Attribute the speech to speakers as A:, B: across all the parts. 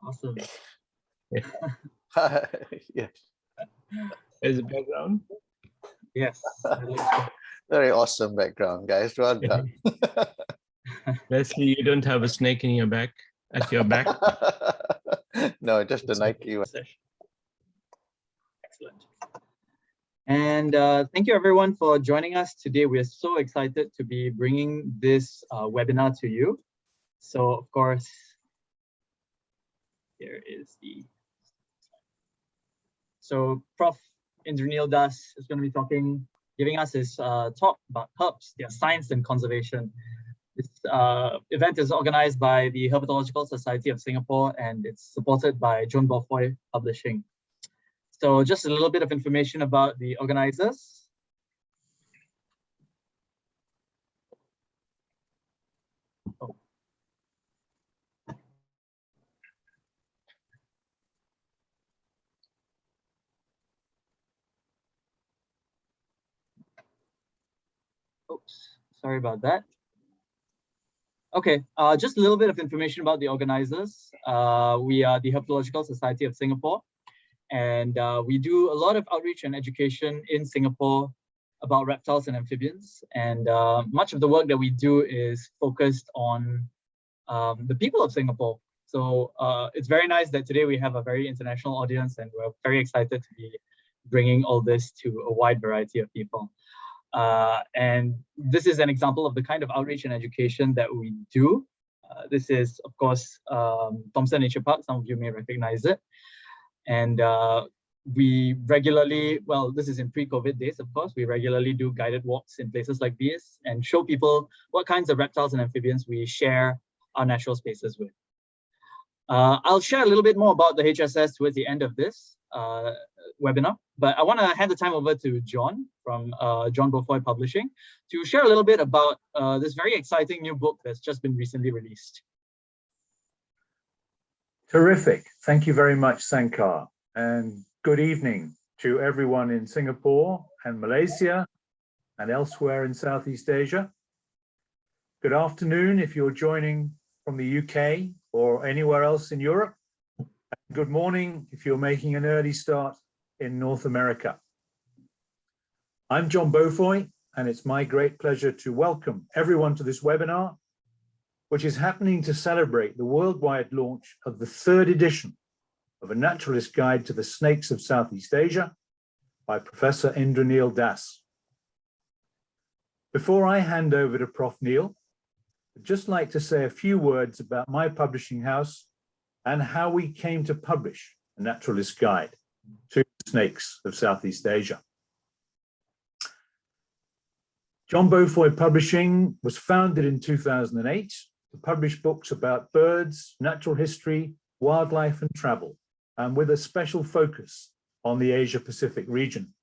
A: Awesome.
B: Yes.
C: As a background.
A: Yes.
B: Very awesome background, guys. Well done.
C: Leslie, you don't have a snake in your back, at your back?
B: No, just the Nike one.
A: Excellent. And thank you everyone for joining us today. We're so excited to be bringing this webinar to you. So of course, here is the, so Prof. Indraneil Das is going to be giving us his talk about herps, their science and conservation. This event is organized by the Herpetological Society of Singapore and it's supported by John Beaufoy Publishing. So just a little bit of information about the organizers. Oh. Oops, sorry about that. Okay, just a little bit of information about the organizers. We are the Herpetological Society of Singapore, and we do a lot of outreach and education in Singapore about reptiles and amphibians. And much of the work that we do is focused on the people of Singapore. So it's very nice that today we have a very international audience, and we're very excited to be bringing all this to a wide variety of people. And this is an example of the kind of outreach and education that we do. This is, of course, Thomson Nature Park. Some of you may recognize it. And we regularly, well, this is in pre-COVID days, of course, we regularly do guided walks in places like these and show people what kinds of reptiles and amphibians we share our natural spaces with. I'll share a little bit more about the HSS towards the end of this webinar, but I want to hand the time over to John from John Beaufoy Publishing to share a little bit about this very exciting new book that's just been recently released.
D: Terrific. Thank you very much, Sankar. And good evening to everyone in Singapore and Malaysia and elsewhere in Southeast Asia. Good afternoon if you're joining from the UK or anywhere else in Europe. Good morning if you're making an early start in North America. I'm John Beaufoy, and it's my great pleasure to welcome everyone to this webinar, which is happening to celebrate the worldwide launch of the 3rd edition of a Naturalist Guide to the Snakes of Southeast Asia by Professor Indraneil Das. Before I hand over to Prof. Neil, I'd just like to say a few words about my publishing house and how we came to publish a Naturalist Guide to the Snakes of Southeast Asia. John Beaufoy Publishing was founded in 2008 to publish books about birds, natural history, wildlife, and travel, and with a special focus on the Asia-Pacific region.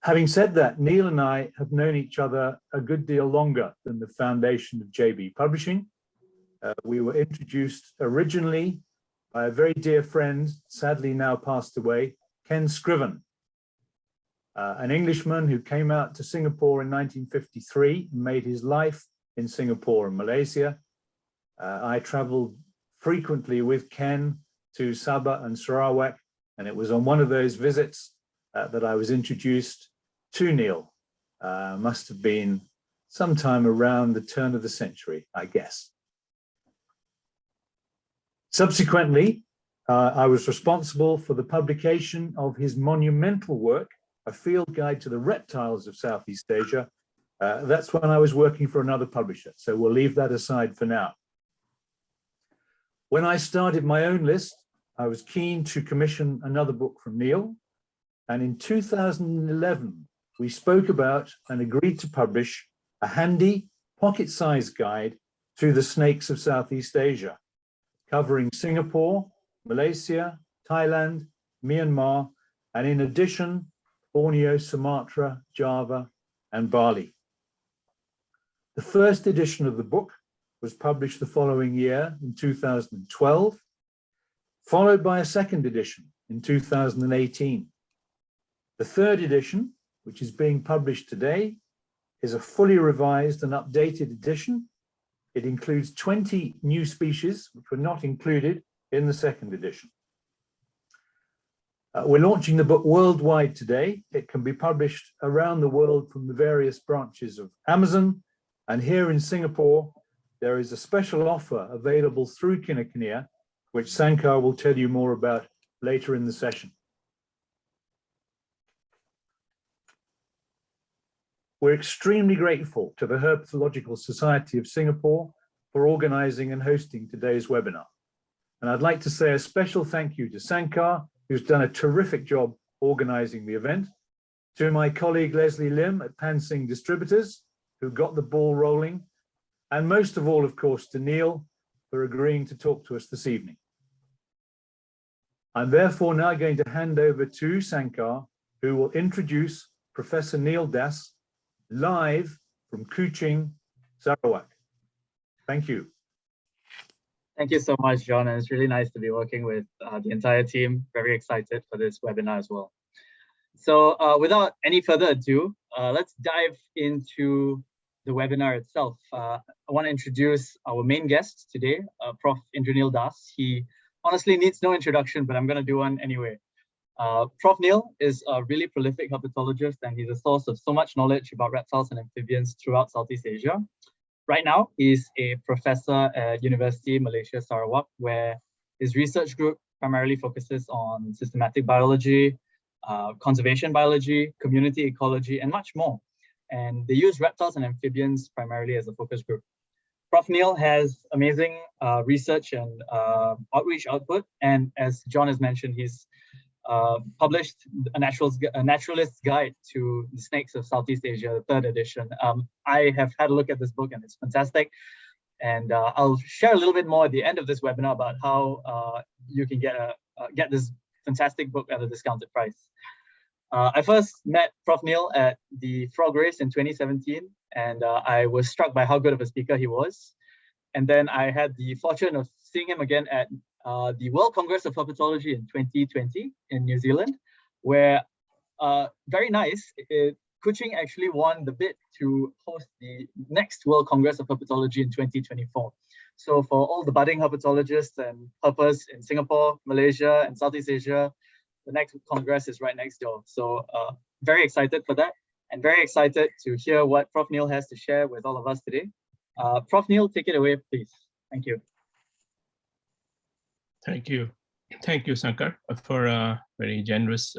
D: Having said that, Neil and I have known each other a good deal longer than the foundation of JB Publishing. We were introduced originally by a very dear friend, sadly now passed away, Ken Scriven, an Englishman who came out to Singapore in 1953 and made his life in Singapore and Malaysia. I traveled frequently with Ken to Sabah and Sarawak, and it was on one of those visits that I was introduced to Neil. Must have been sometime around the turn of the century, I guess. Subsequently, I was responsible for the publication of his monumental work, A Field Guide to the Reptiles of Southeast Asia. That's when I was working for another publisher, so we'll leave that aside for now. When I started my own list, I was keen to commission another book from Neil, and in 2011, we spoke about and agreed to publish a handy pocket-sized guide to the snakes of Southeast Asia, covering Singapore, Malaysia, Thailand, Myanmar, and in addition, Borneo, Sumatra, Java, and Bali. The first edition of the book was published the following year in 2012, followed by a second edition in 2018. The third edition, which is being published today, is a fully revised and updated edition. It includes 20 new species, which were not included in the second edition. We're launching the book worldwide today. It can be published around the world from the various branches of Amazon. And here in Singapore, there is a special offer available through Kinokuniya, which Sankar will tell you more about later in the session. We're extremely grateful to the Herpetological Society of Singapore for organizing and hosting today's webinar. And I'd like to say a special thank you to Sankar, who's done a terrific job organizing the event, to my colleague Leslie Lim at Pansing Distributors, who got the ball rolling, and most of all, of course, to Neil for agreeing to talk to us this evening. I'm therefore now going to hand over to Sankar, who will introduce Professor Neil Das, live from Kuching, Sarawak. Thank you.
A: Thank you so much, John. And it's really nice to be working with the entire team. Very excited for this webinar as well. So without any further ado, let's dive into the webinar itself. I want to introduce our main guest today, Prof. Indraneil Das. He honestly needs no introduction, but I'm going to do one anyway. Prof. Neil is a really prolific herpetologist, and he's a source of so much knowledge about reptiles and amphibians throughout Southeast Asia. Right now, he's a professor at Universiti Malaysia Sarawak, where his research group primarily focuses on systematic biology, conservation biology, community ecology, and much more. And they use reptiles and amphibians primarily as a focus group. Prof. Neil has amazing research and outreach output. And as John has mentioned, he's published a Naturalist's Guide to the Snakes of Southeast Asia, the 3rd edition. I have had a look at this book and it's fantastic. And I'll share a little bit more at the end of this webinar about how you can get this fantastic book at a discounted price. I first met Prof. Neil at the Frog Race in 2017, and I was struck by how good of a speaker he was. And then I had the fortune of seeing him again at the World Congress of Herpetology in 2020 in New Zealand, where, very nice, Kuching actually won the bid to host the next World Congress of Herpetology in 2024. So for all the budding herpetologists and herpers in Singapore, Malaysia, and Southeast Asia, the next Congress is right next door. So very excited for that, and very excited to hear what Prof. Neil has to share with all of us today. Prof. Neil, take it away, please. Thank you.
C: Thank you. Thank you, Sankar, for a very generous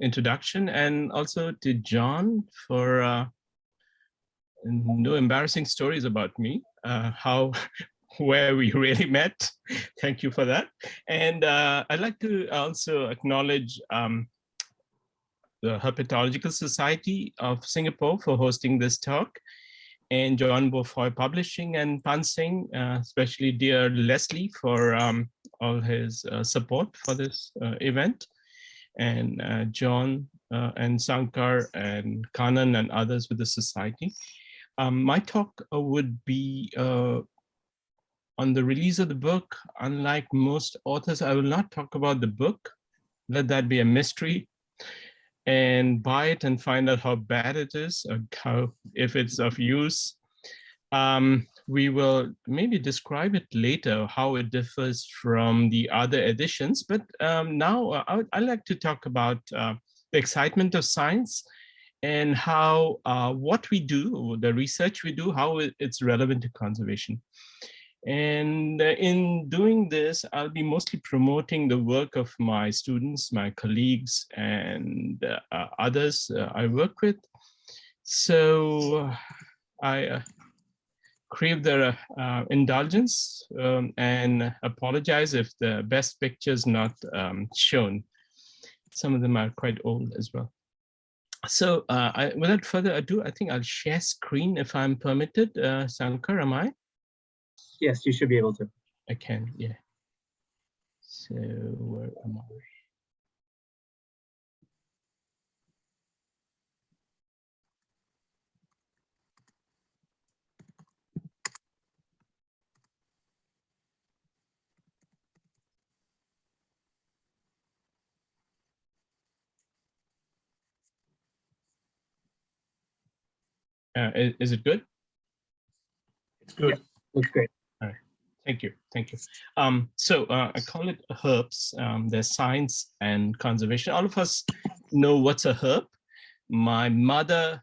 C: introduction, and also to John for no embarrassing stories about me, where we really met. Thank you for that. And I'd like to also acknowledge the Herpetological Society of Singapore for hosting this talk, and John Beaufoy Publishing and Pansing, especially dear Leslie for all his support for this event, and John and Sankar and Kanan and others with the society. My talk would be on the release of the book. Unlike most authors, I will not talk about the book. Let that be a mystery, and buy it and find out how bad it is, or if it's of use. We will maybe describe it later, how it differs from the other editions. But now I'd like to talk about the excitement of science and how what we do, the research we do, how it's relevant to conservation. And in doing this, I'll be mostly promoting the work of my students, my colleagues, and others I work with. So I crave their indulgence and apologize if the best picture is not shown. Some of them are quite old as well. So without further ado, I think I'll share screen if I'm permitted. Sankar, am I?
A: Yes, you should be able to.
C: I can, yeah. So where am I? Is it good?
D: It's good.
A: Looks great.
C: All right. Thank you. Thank you. So I call it herps. There's science and conservation. All of us know what's a herp. My mother,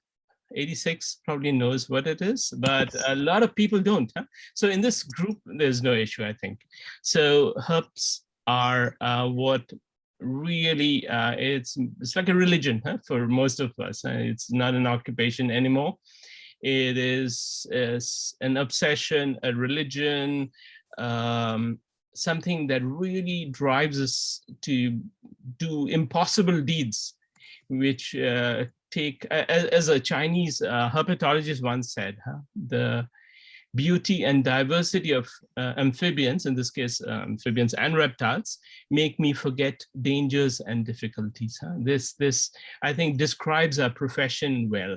C: 86, probably knows what it is, but a lot of people don't. Huh? So in this group, there's no issue, I think. So herps are what really, it's like a religion, huh, for most of us. It's not an occupation anymore. It is an obsession, a religion, something that really drives us to do impossible deeds, which take, as a Chinese herpetologist once said, huh, the beauty and diversity of amphibians, in this case, amphibians and reptiles, make me forget dangers and difficulties. Huh? This, I think, describes our profession well.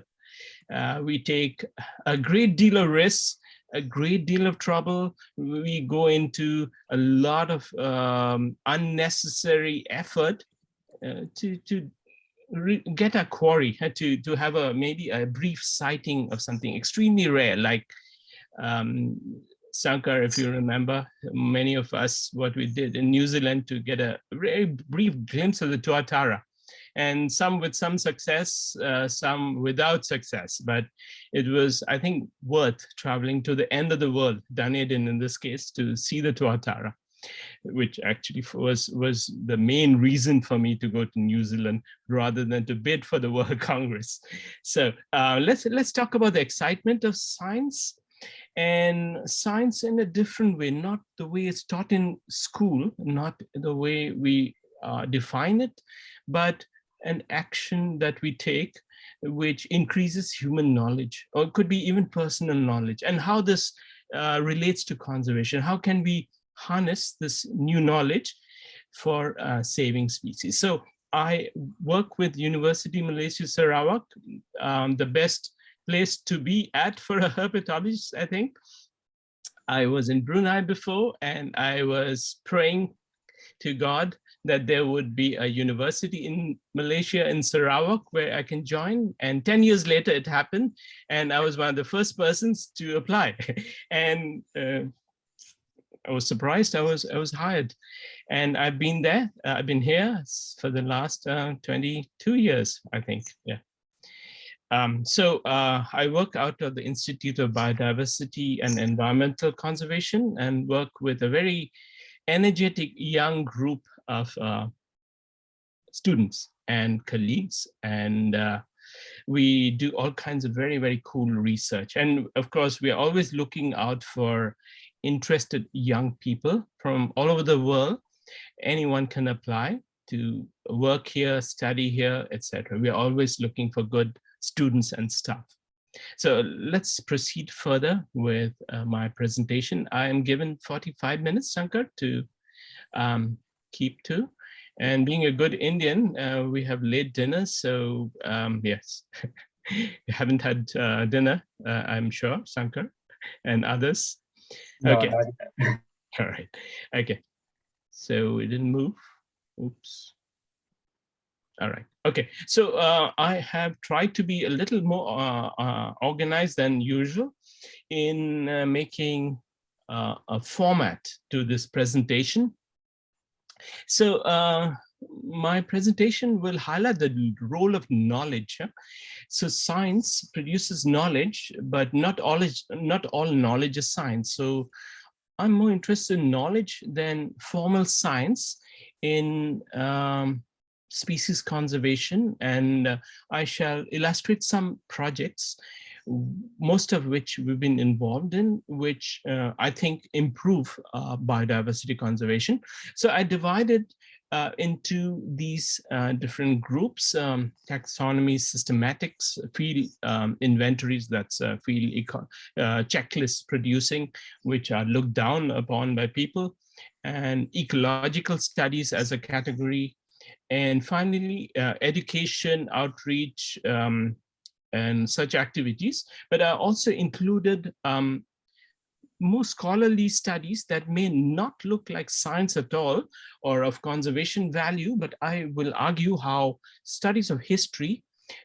C: We take a great deal of risk, a great deal of trouble. We go into a lot of unnecessary effort to get a quarry, to have maybe a brief sighting of something extremely rare, like Sankar, if you remember, many of us, what we did in New Zealand to get a very brief glimpse of the tuatara. And some with some success, some without success. But it was, I think, worth traveling to the end of the world, Dunedin in this case, to see the tuatara, which actually was the main reason for me to go to New Zealand rather than to bid for the World Congress. So let's talk about the excitement of science, and science in a different way, not the way it's taught in school, not the way we define it, but an action that we take which increases human knowledge, or it could be even personal knowledge, and how this relates to conservation. How can we harness this new knowledge for saving species? So I work with Universiti Malaysia Sarawak, the best place to be at for a herpetologist, I think. I was in Brunei before, and I was praying to God that there would be a university in Malaysia, in Sarawak, where I can join. And 10 years later, it happened. And I was one of the first persons to apply. And I was surprised I was hired. And I've been there. I've been here for the last 22 years, I think. Yeah. So I work out of the Institute of Biodiversity and Environmental Conservation, and work with a very energetic young group of students and colleagues, and we do all kinds of very, very cool research. And of course, we are always looking out for interested young people from all over the world. Anyone can apply to work here, study here, etc. We are always looking for good students and staff. So let's proceed further with my presentation. I am given 45 minutes, Sankar, to keep to. And being a good Indian, we have late dinner. So yes, you haven't had dinner, I'm sure, Sankar and others.
A: No,
C: okay.
A: not
C: All right. Okay. So we didn't move. Oops. All right. Okay. So I have tried to be a little more organized than usual in making a format to this presentation. So my presentation will highlight the role of knowledge. So science produces knowledge, but not all knowledge is science. So I'm more interested in knowledge than formal science in species conservation, and I shall illustrate some projects, most of which we've been involved in, which I think improve biodiversity conservation. So I divided into these different groups: taxonomy, systematics, field inventories, that's field checklists producing, which are looked down upon by people, and ecological studies as a category, and finally education, outreach, and such activities. But I also included more scholarly studies that may not look like science at all or of conservation value, but I will argue how studies of history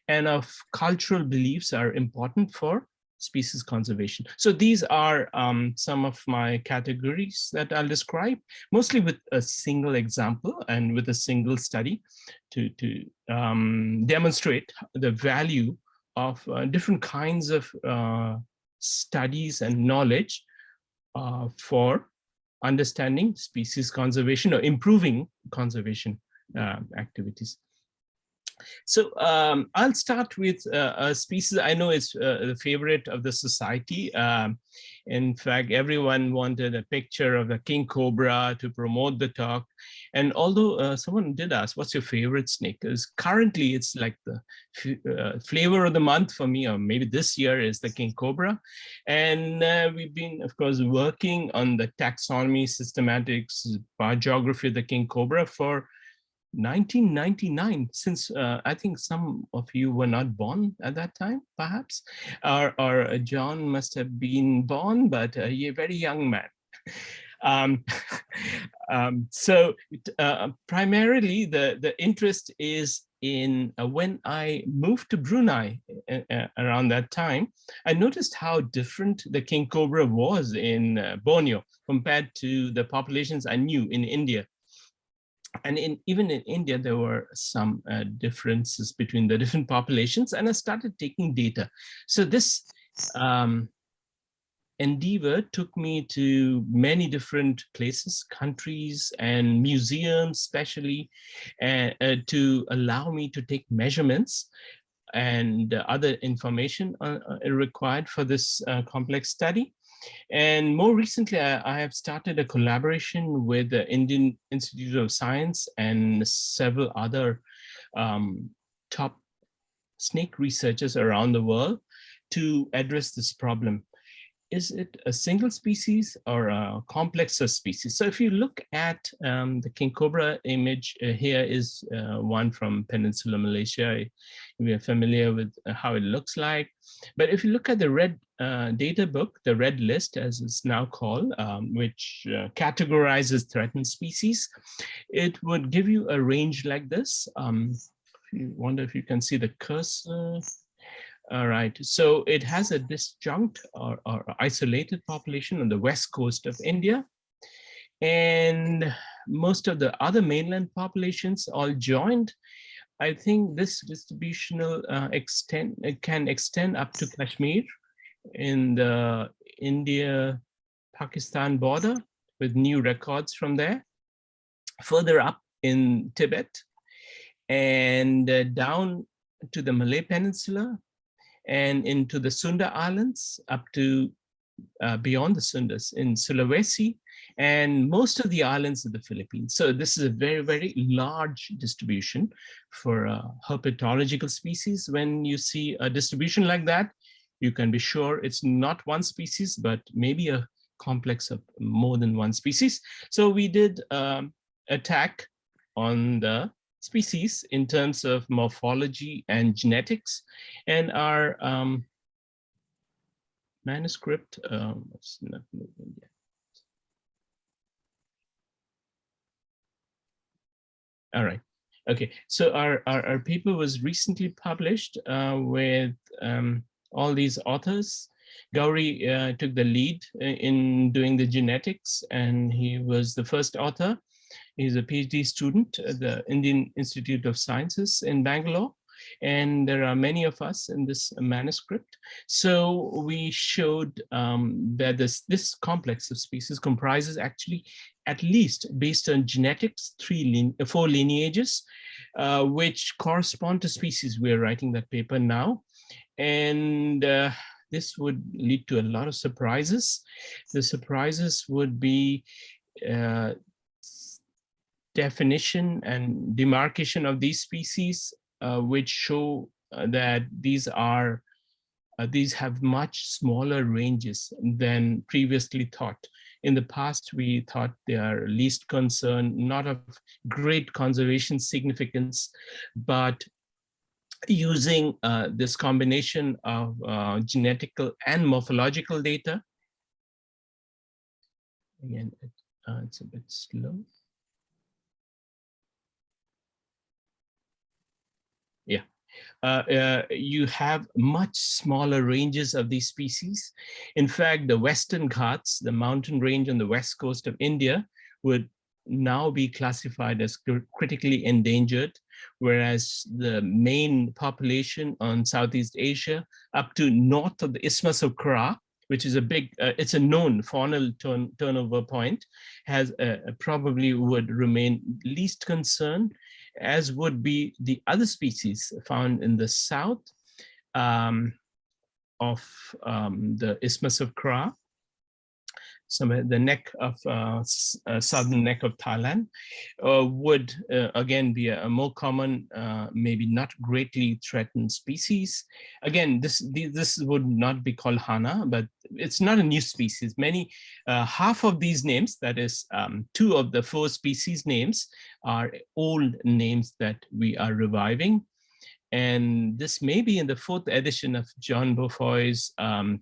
C: and of cultural beliefs are important for species conservation. So these are some of my categories that I'll describe, mostly with a single example and with a single study to demonstrate the value of different kinds of studies and knowledge for understanding species conservation or improving conservation activities. So I'll start with a species I know is the favorite of the society. In fact, everyone wanted a picture of the king cobra to promote the talk. And although someone did ask, what's your favorite snake? Because currently it's like the flavor of the month for me, or maybe this year is the king cobra. And we've been, of course, working on the taxonomy, systematics, biogeography of the king cobra for 1999, since I think some of you were not born at that time, perhaps, or John must have been born, but a very young man. Primarily the interest is in when I moved to Brunei around that time, I noticed how different the king cobra was in Borneo compared to the populations I knew in India. And even in India, there were some differences between the different populations, and I started taking data. So this endeavor took me to many different places, countries, and museums, especially, to allow me to take measurements and other information required for this complex study. And more recently, I have started a collaboration with the Indian Institute of Science and several other top snake researchers around the world to address this problem. Is it a single species or a complex of species? So if you look at the king cobra image, here is one from Peninsular Malaysia. We are familiar with how it looks like. But if you look at the red data book, the red list, as it's now called, which categorizes threatened species, it would give you a range like this. You wonder if you can see the cursor. All right, so it has a disjunct or isolated population on the west coast of India. And most of the other mainland populations all joined. I think this distributional extent can extend up to Kashmir in the India-Pakistan border, with new records from there. Further up in Tibet, and down to the Malay Peninsula, and into the Sunda Islands, up to beyond the Sundas in Sulawesi, and most of the islands of the Philippines. So this is a very, very large distribution for herpetological species. When you see a distribution like that, you can be sure it's not one species, but maybe a complex of more than one species. So we did attack on the species in terms of morphology and genetics, and our manuscript, it's not moving yet. All right, okay, so our paper was recently published with all these authors. Gauri took the lead in doing the genetics, and he was the first author. He's a PhD student at the Indian Institute of Sciences in Bangalore. And there are many of us in this manuscript. So we showed that this complex of species comprises actually, at least based on genetics, 4 lineages, which correspond to species. We're writing that paper now. And this would lead to a lot of surprises. The surprises would be definition and demarcation of these species, which show that these have much smaller ranges than previously thought. In the past, we thought they are least concern, not of great conservation significance, but using this combination of genetical and morphological data. Again, it's a bit slow. Yeah, you have much smaller ranges of these species. In fact, the Western Ghats, the mountain range on the west coast of India, would now be classified as critically endangered, whereas the main population on Southeast Asia up to north of the Isthmus of Kra, which is a big, it's a known faunal turnover point, has probably would remain least concern, as would be the other species found in the south of the Isthmus of Kra, somewhere the neck of southern neck of Thailand, would again be a more common, maybe not greatly threatened species. Again, this would not be called Hana, but it's not a new species. Many, half of these names, that is 2 of the 4 species names, are old names that we are reviving. And this may be in the 4th edition of John Beaufoy's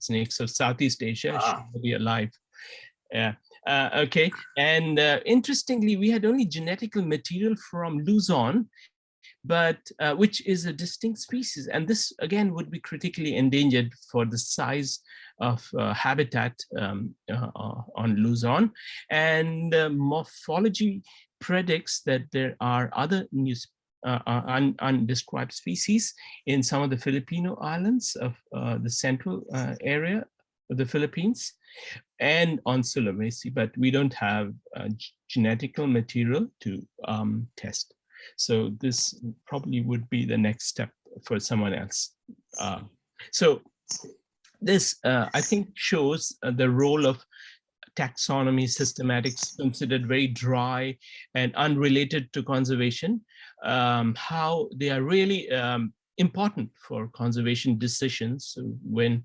C: Snakes of Southeast Asia, should be alive. Yeah. Okay. And interestingly, we had only genetical material from Luzon, but which is a distinct species. And this again would be critically endangered for the size of habitat on Luzon. And morphology predicts that there are other new undescribed species in some of the Filipino islands of the central area of the Philippines and on Sulawesi, but we don't have genetical material to test. So this probably would be the next step for someone else. So this, I think, shows the role of taxonomy systematics considered very dry and unrelated to conservation, how they are really important for conservation decisions when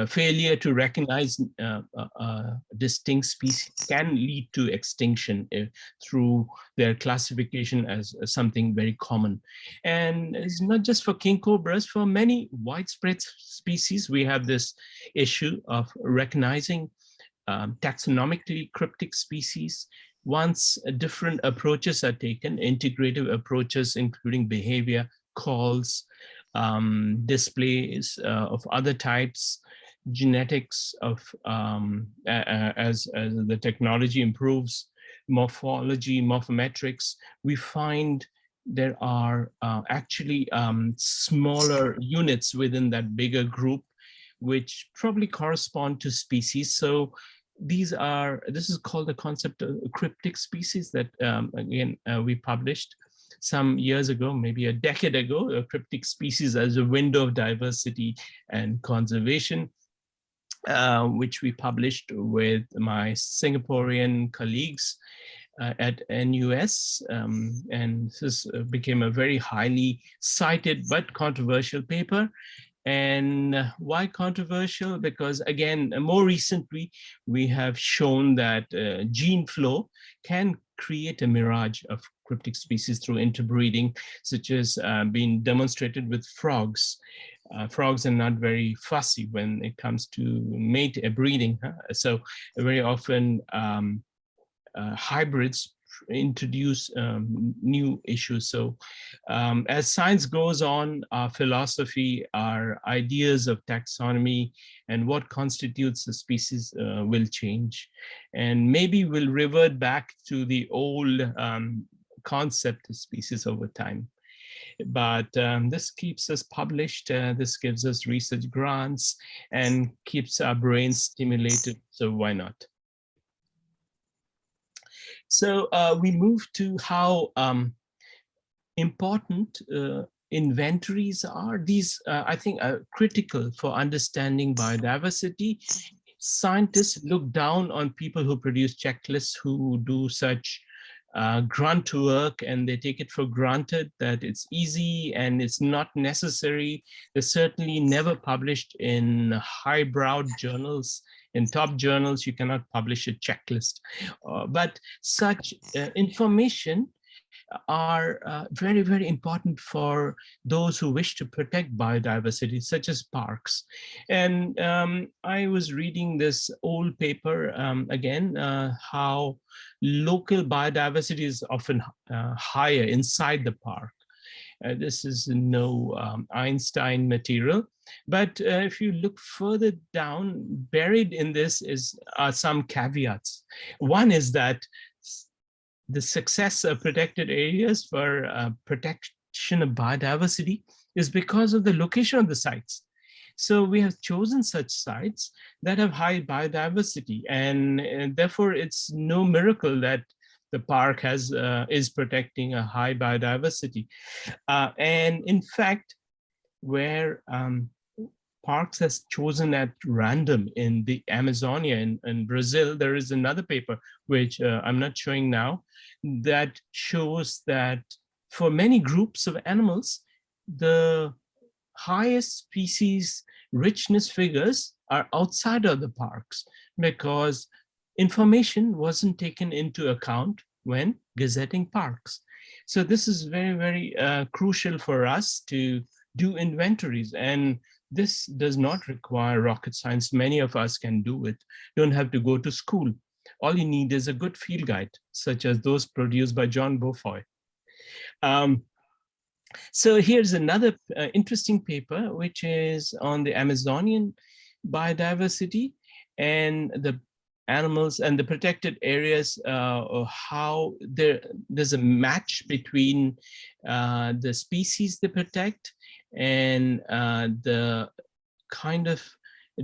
C: failure to recognize distinct species can lead to extinction through their classification as something very common. And it's not just for king cobras, for many widespread species, we have this issue of recognizing taxonomically cryptic species. Once different approaches are taken, integrative approaches, including behavior, calls, displays of other types, genetics of, as the technology improves, morphology, morphometrics, we find there are actually smaller units within that bigger group, which probably correspond to species. So this is called the concept of cryptic species that, again, we published some years ago, maybe a decade ago, a cryptic species as a window of diversity and conservation, which we published with my Singaporean colleagues at NUS. And this became a very highly cited but controversial paper. And why controversial? Because again, more recently, we have shown that gene flow can create a mirage of cryptic species through interbreeding, such as being demonstrated with frogs. Frogs are not very fussy when it comes to mate breeding. So very often hybrids introduce new issues. So as science goes on, our philosophy, our ideas of taxonomy and what constitutes a species will change. And maybe we'll revert back to the old concept of species over time. But this keeps us published, this gives us research grants and keeps our brains stimulated, so why not? So we move to how important inventories are. These, I think, are critical for understanding biodiversity. Scientists look down on people who produce checklists, who do such grunt work, and they take it for granted that it's easy and it's not necessary. They're certainly never published in highbrow journals. In top journals, you cannot publish a checklist. But such information are very, very important for those who wish to protect biodiversity, such as parks. And I was reading this old paper again, how local biodiversity is often higher inside the park. This is no Einstein material, but if you look further down, buried in this are some caveats. One is that the success of protected areas for protection of biodiversity is because of the location of the sites. So we have chosen such sites that have high biodiversity, and therefore it's no miracle that the park is protecting a high biodiversity. And in fact, where parks has chosen at random in the Amazonia in Brazil, there is another paper, which I'm not showing now, that shows that for many groups of animals, the highest species richness figures are outside of the parks because information wasn't taken into account when gazetting parks. So this is very, very crucial for us to do inventories, and this does not require rocket science. Many of us can do it. Don't have to go to school. All you need is a good field guide, such as those produced by John Beaufoy. So here's another interesting paper, which is on the Amazonian biodiversity and the animals and the protected areas, how there's a match between the species they protect and the kind of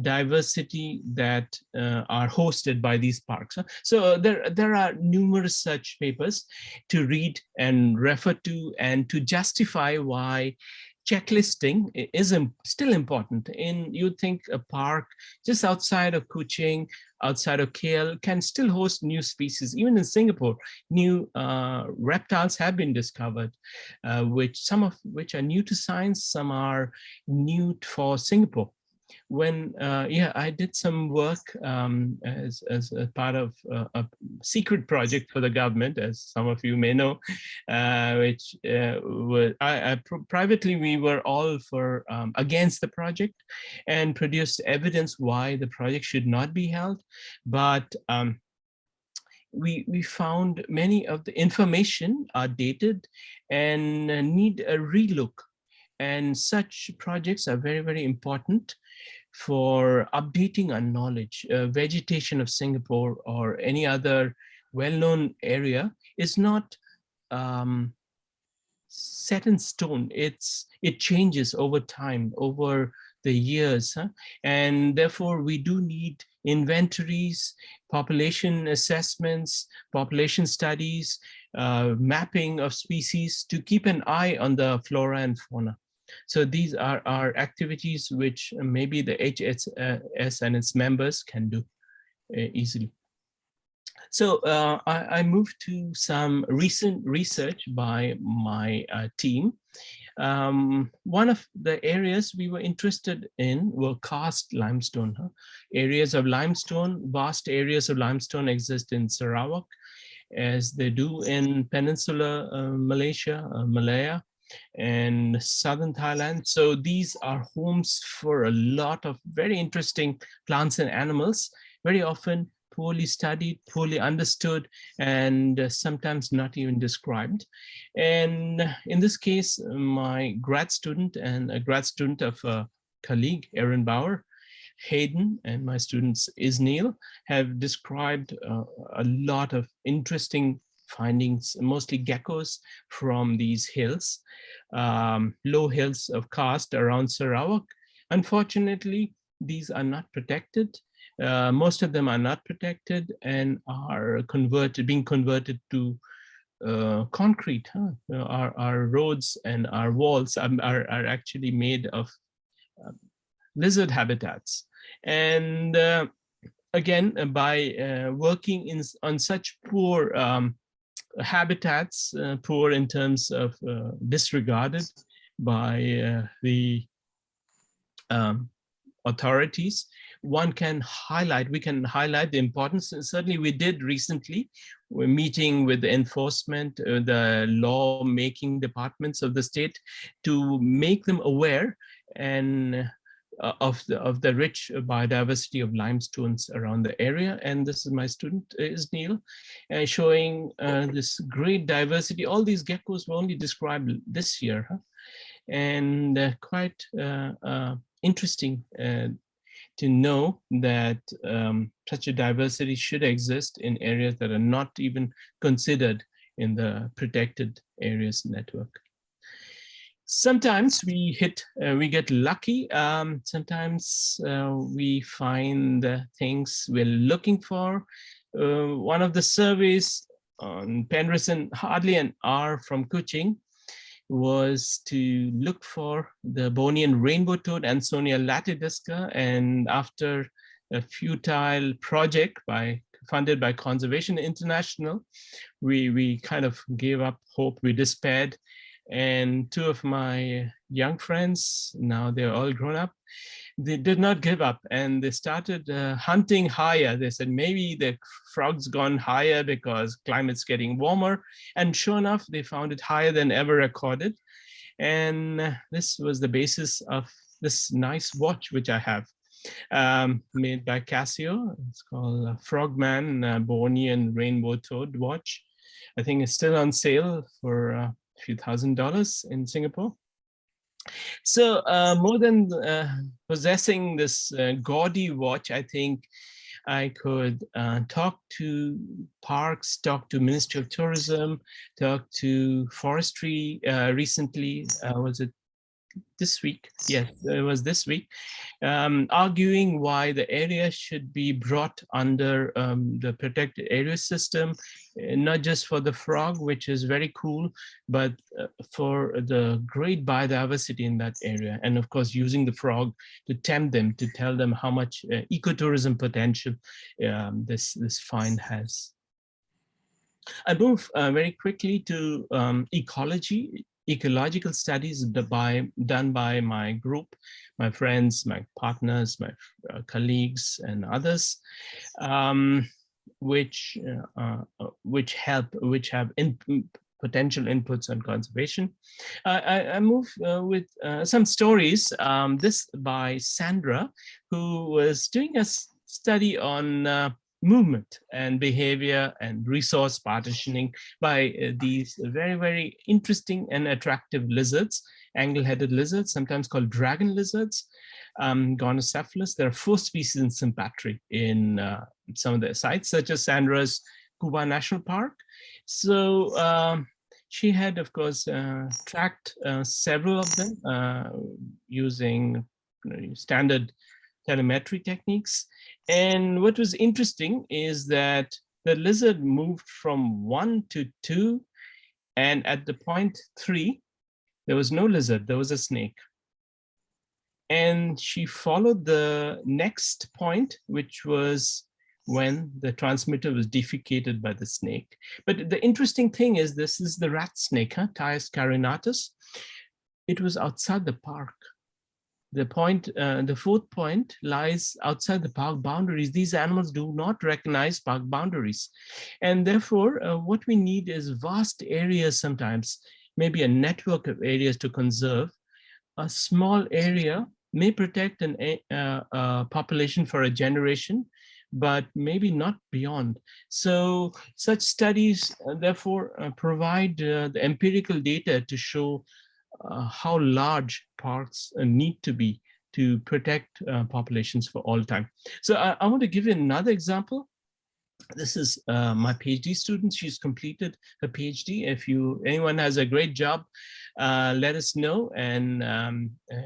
C: diversity that are hosted by these parks. So there are numerous such papers to read and refer to, and to justify why checklisting is still important. You'd think a park just outside of Kuching, outside of KL, can still host new species. Even in Singapore, new reptiles have been discovered, some of which are new to science, some are new for Singapore. When I did some work as a part of a secret project for the government, as some of you may know, which privately we were all against the project and produced evidence why the project should not be held. But we found many of the information are dated and need a relook. And such projects are very, very important for updating our knowledge. Vegetation of Singapore or any other well-known area is not set in stone. It changes over time, over the years, and therefore we do need inventories, population assessments, population studies, mapping of species to keep an eye on the flora and fauna. So these are our activities which maybe the HSS and its members can do easily. So I moved to some recent research by my team. One of the areas we were interested in were karst limestone. Areas of limestone, vast areas of limestone exist in Sarawak, as they do in Peninsular Malaysia, Malaya, and southern Thailand. So these are homes for a lot of very interesting plants and animals, very often poorly studied, poorly understood, and sometimes not even described. And in this case, my grad student and a grad student of a colleague, Erin Bauer, Hayden, and my students Isneil have described a lot of interesting findings, mostly geckos from these hills, low hills of karst around Sarawak. Unfortunately, these are not protected. Most of them are not protected and are being converted to concrete. Our roads and our walls are actually made of lizard habitats. And again, by working on such poor habitats, poor in terms of disregarded by the authorities, we can highlight the importance. And certainly we did recently. We're meeting with the enforcement, the law-making departments of the state to make them aware and of the rich biodiversity of limestones around the area. And this is my student Isneil, showing this great diversity. All these geckos were only described this year, and quite interesting to know that such a diversity should exist in areas that are not even considered in the protected areas network. Sometimes we get lucky. Sometimes we find things we're looking for. One of the surveys on Penrith, hardly an hour from Kuching, was to look for the Bornean rainbow toad, Ansonia latidisca, and after a futile project funded by Conservation International, we kind of gave up hope, we despaired. And two of my young friends, now they're all grown up, they did not give up, and they started hunting higher. They said maybe the frog's gone higher because climate's getting warmer, and sure enough, they found it higher than ever recorded. And this was the basis of this nice watch which I have, made by Casio. It's called Frogman Bornean Rainbow Toad watch. I think it's still on sale for a few $1,000s in Singapore. So more than possessing this gaudy watch, I think I could talk to parks, talk to Ministry of Tourism, talk to Forestry. Recently, was it this week? Yes, it was this week, arguing why the area should be brought under the protected area system, not just for the frog, which is very cool, but for the great biodiversity in that area. And of course, using the frog to tempt them, to tell them how much ecotourism potential this find has. I move very quickly to ecological studies done by my group, my friends, my partners, my colleagues, and others, which have potential inputs on conservation. I move with some stories. This by Sandra, who was doing a study on movement and behavior and resource partitioning by these very, very interesting and attractive lizards, angle-headed lizards, sometimes called dragon lizards, Gonocephalus. There are 4 species in Sympatry in some of the sites, such as Sandra's Cobra National Park. So she had, of course, tracked several of them using standard telemetry techniques. And what was interesting is that the lizard moved from 1 to 2, and at the point 3, there was no lizard, there was a snake. And she followed the next point, which was when the transmitter was defecated by the snake. But the interesting thing is, this is the rat snake, Thias carinatus. It was outside the park. The 4th point lies outside the park boundaries. These animals do not recognize park boundaries. And therefore, what we need is vast areas sometimes, maybe a network of areas to conserve. A small area may protect a population for a generation, but maybe not beyond. So such studies, therefore, provide the empirical data to show how large parks need to be to protect populations for all time. So I want to give you another example. This is my PhD student. She's completed her PhD. If anyone has a great job, let us know. And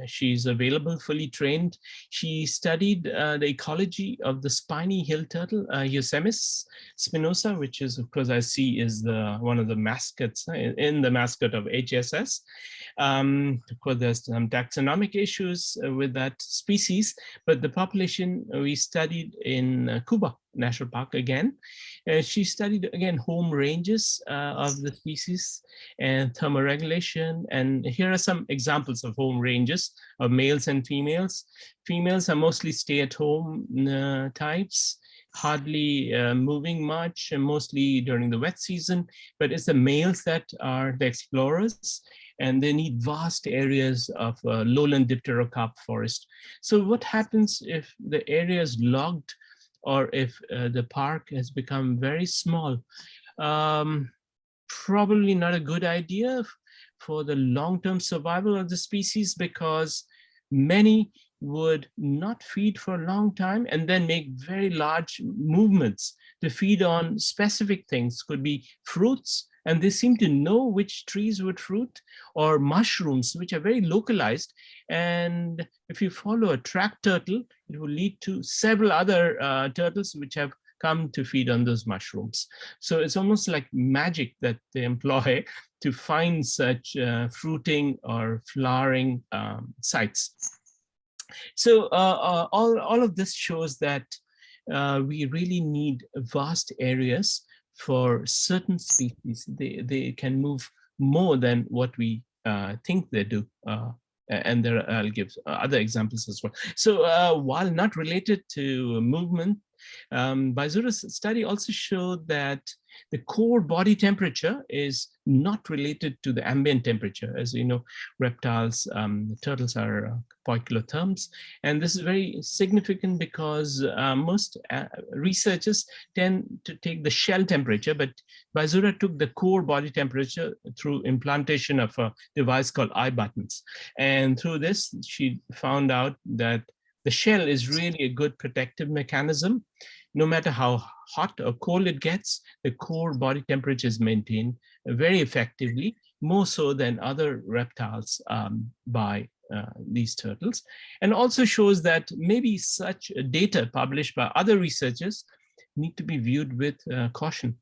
C: she's available, fully trained. She studied the ecology of the spiny hill turtle, Eusemis spinosa, which is, of course, I see is one of the mascots in the mascot of HSS. Of course, there's some taxonomic issues with that species, but the population we studied in Cobra National Park again. She studied again home ranges of the species and thermoregulation. And here are some examples of home ranges of males and females. Females are mostly stay-at-home types, hardly moving much, and mostly during the wet season. But it's the males that are the explorers, and they need vast areas of lowland dipterocarp forest. So what happens if the area is logged, or if the park has become very small? Probably not a good idea for the long-term survival of the species, because many would not feed for a long time and then make very large movements to feed on specific things. Could be fruits, and they seem to know which trees would fruit, or mushrooms, which are very localized. And if you follow a track turtle, it will lead to several other turtles which have come to feed on those mushrooms. So it's almost like magic that they employ to find such fruiting or flowering sites. So all of this shows that we really need vast areas for certain species. They can move more than what we think they do. And there, I'll give other examples as well. So while not related to movement, Baizura's study also showed that the core body temperature is not related to the ambient temperature. As you know, reptiles, turtles are poikilotherms. And this is very significant because most researchers tend to take the shell temperature, but Baizura took the core body temperature through implantation of a device called eye buttons. And through this, she found out that the shell is really a good protective mechanism. No matter how hot or cold it gets, the core body temperature is maintained very effectively, more so than other reptiles by these turtles. And also shows that maybe such data published by other researchers need to be viewed with caution.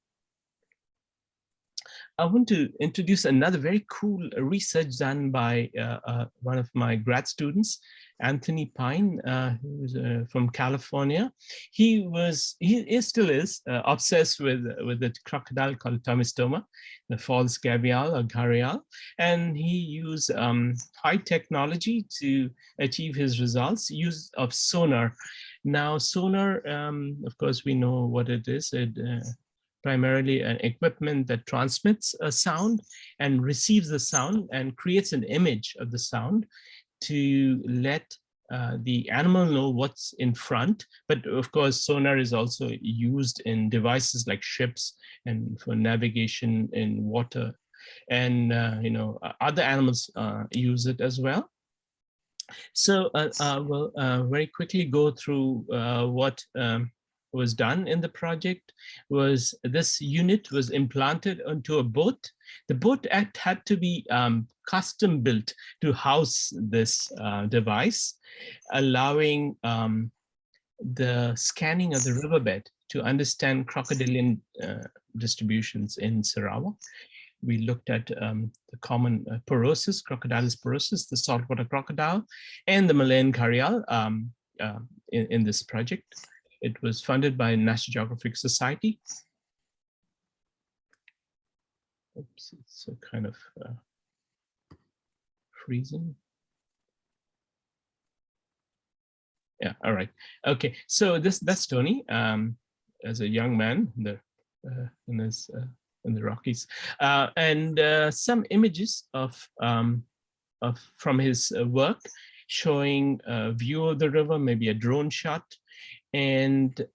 C: I want to introduce another very cool research done by one of my grad students, Anthony Pine, who's from California. He still is obsessed with the crocodile called Tomistoma, the false gavial or gharial, and he used high technology to achieve his results, use of sonar. Now, sonar, of course, we know what it is. It primarily an equipment that transmits a sound and receives the sound and creates an image of the sound to let the animal know what's in front. But of course, sonar is also used in devices like ships and for navigation in water. And other animals use it as well. So we'll very quickly go through what was done in the project. Was this unit was implanted onto a boat. The boat had to be custom built to house this device, allowing the scanning of the riverbed to understand crocodilian distributions in Sarawak. We looked at the common porosis, Crocodilus porosis, the saltwater crocodile, and the Malayan gharial in this project. It was funded by National Geographic Society. Oops, it's a kind of freezing. Yeah, all right. Okay, so that's Tony as a young man in the Rockies, and some images from his work showing a view of the river, maybe a drone shot, and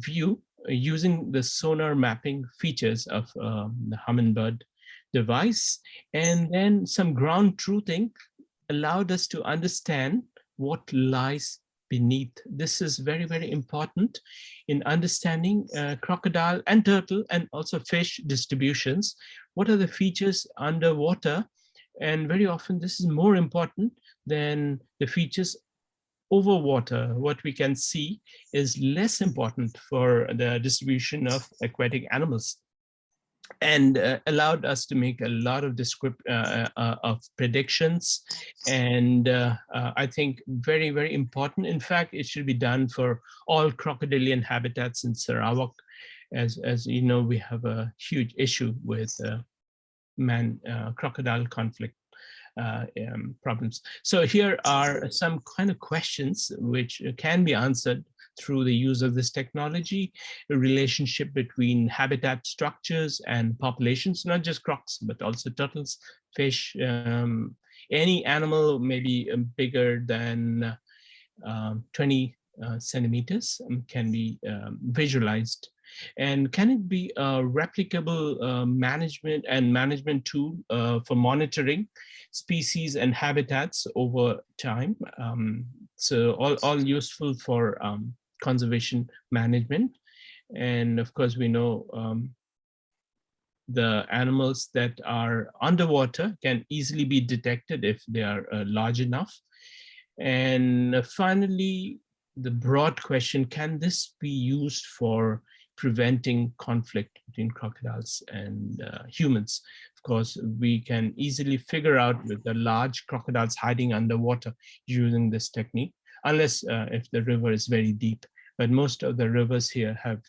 C: view using the sonar mapping features of the Hummingbird device. And then some ground truthing allowed us to understand what lies beneath. This is very, very important in understanding crocodile and turtle and also fish distributions. What are the features underwater? And very often this is more important than the features over water. What we can see is less important for the distribution of aquatic animals, and allowed us to make a lot of of predictions. And I think very, very important. In fact, it should be done for all crocodilian habitats in Sarawak. As you know, we have a huge issue with man-crocodile conflict problems. So here are some kind of questions which can be answered through the use of this technology: the relationship between habitat structures and populations, not just crocs, but also turtles, fish, any animal maybe bigger than 20 centimeters can be visualized. And can it be a replicable management tool for monitoring species and habitats over time? So all useful for conservation management. And of course, we know the animals that are underwater can easily be detected if they are large enough. And finally, the broad question, can this be used for preventing conflict between crocodiles and humans? Of course, we can easily figure out with the large crocodiles hiding underwater using this technique, unless if the river is very deep. But most of the rivers here have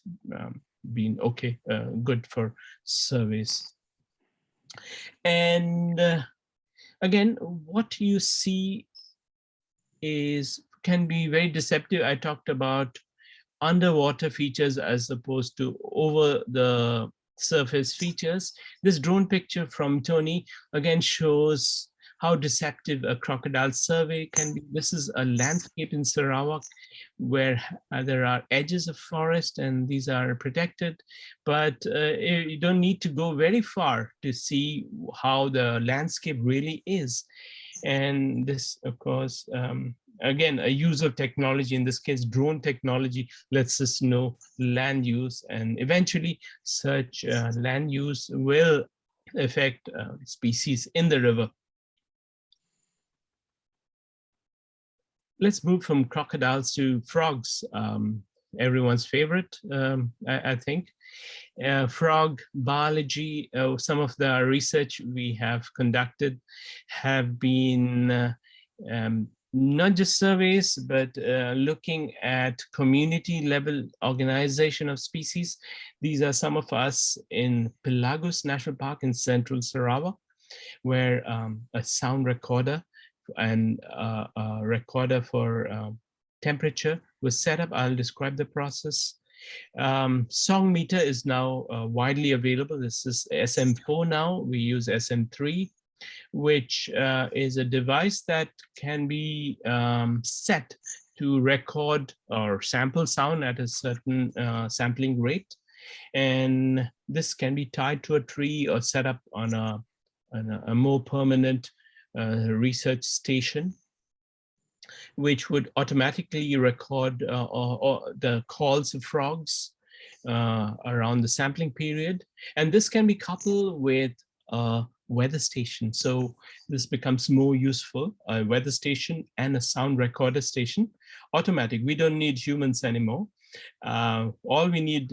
C: been okay, good for surveys. And again, what you see can be very deceptive. I talked about underwater features as opposed to over the surface features. This drone picture from Tony again shows how deceptive a crocodile survey can be. This is a landscape in Sarawak where there are edges of forest and these are protected, but you don't need to go very far to see how the landscape really is. And this, of course, again, a use of technology, in this case, drone technology, lets us know land use, and eventually such land use will affect species in the river. Let's move from crocodiles to frogs, everyone's favorite, I think. Frog biology, some of the research we have conducted have been not just surveys, but looking at community level organization of species. These are some of us in Pelagos National Park in central Sarawak, where a sound recorder and a recorder for temperature was set up. I'll describe the process. Song meter is now widely available. This is SM4 now. We use SM3, which is a device that can be set to record or sample sound at a certain sampling rate. And this can be tied to a tree or set up on a more permanent research station, which would automatically record the calls of frogs around the sampling period. And this can be coupled with a weather station. So this becomes more useful, a weather station and a sound recorder station, automatic. We don't need humans anymore. All we need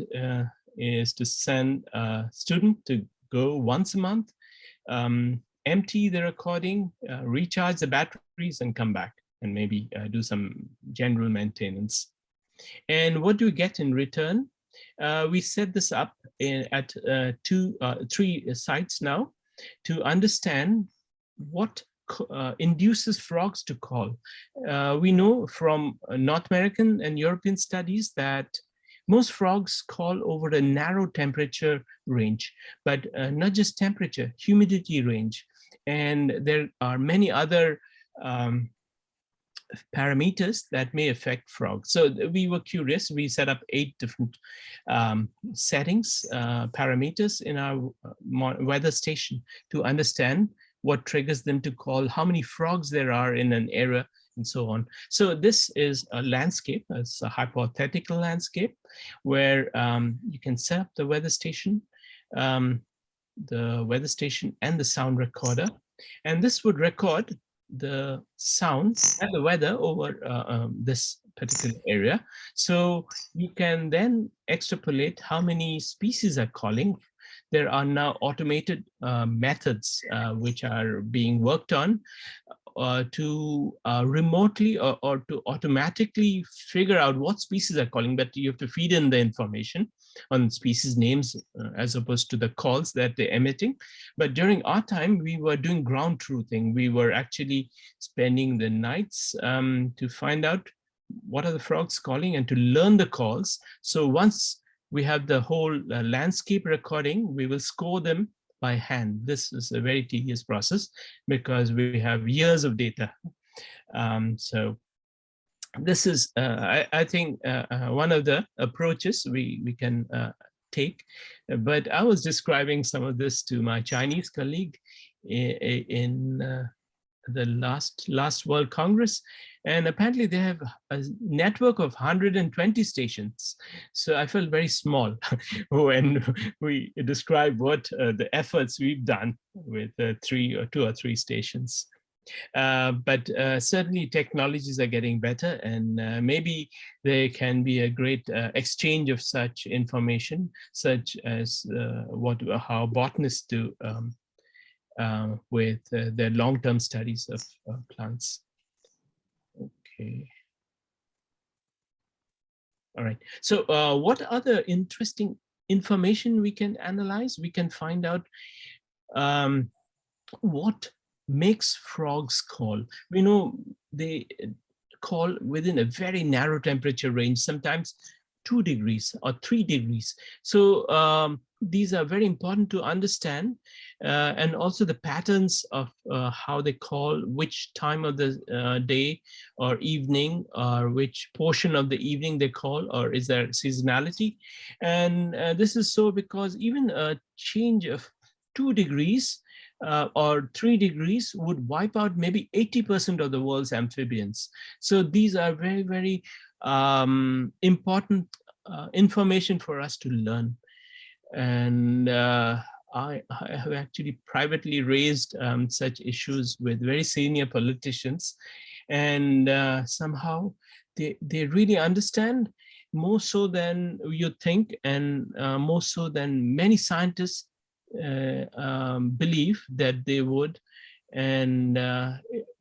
C: is to send a student to go once a month, empty the recording, recharge the batteries and come back, and maybe do some general maintenance. And what do we get in return? We set this up at 3 sites now to understand what induces frogs to call. We know from North American and European studies that most frogs call over a narrow temperature range, but not just temperature, humidity range. And there are many other parameters that may affect frogs. So we were curious. We set up 8 different settings, parameters in our weather station to understand what triggers them to call, how many frogs there are in an area, and so on. So this is a landscape. It's a hypothetical landscape where you can set up the weather station and the sound recorder. And this would record the sound and the weather over this particular area. So you can then extrapolate how many species are calling. There are now automated methods which are being worked on to remotely or to automatically figure out what species are calling, but you have to feed in the information on species names as opposed to the calls that they're emitting. But during our time, we were doing ground truthing. We were actually spending the nights to find out what are the frogs calling and to learn the calls. So once we have the whole landscape recording, we will score them by hand. This is a very tedious process because we have years of data. So this is, I think, one of the approaches we can take. But I was describing some of this to my Chinese colleague in the last World Congress, and apparently they have a network of 120 stations. So I felt very small when we describe what the efforts we've done with two or three stations. But certainly technologies are getting better, and maybe there can be a great exchange of such information, such as how botanists do with their long-term studies of plants. Okay. All right. So what other interesting information we can analyze? We can find out what makes frogs call. We know they call within a very narrow temperature range, sometimes 2 degrees or 3 degrees. So these are very important to understand, and also the patterns of how they call, which time of the day or evening, or which portion of the evening they call, or is there seasonality. And this is so because even a change of 2 degrees or 3 degrees would wipe out maybe 80% of the world's amphibians. So these are very, very important information for us to learn. And I have actually privately raised such issues with very senior politicians, and somehow they really understand, more so than you think, and more so than many scientists believe that they would. And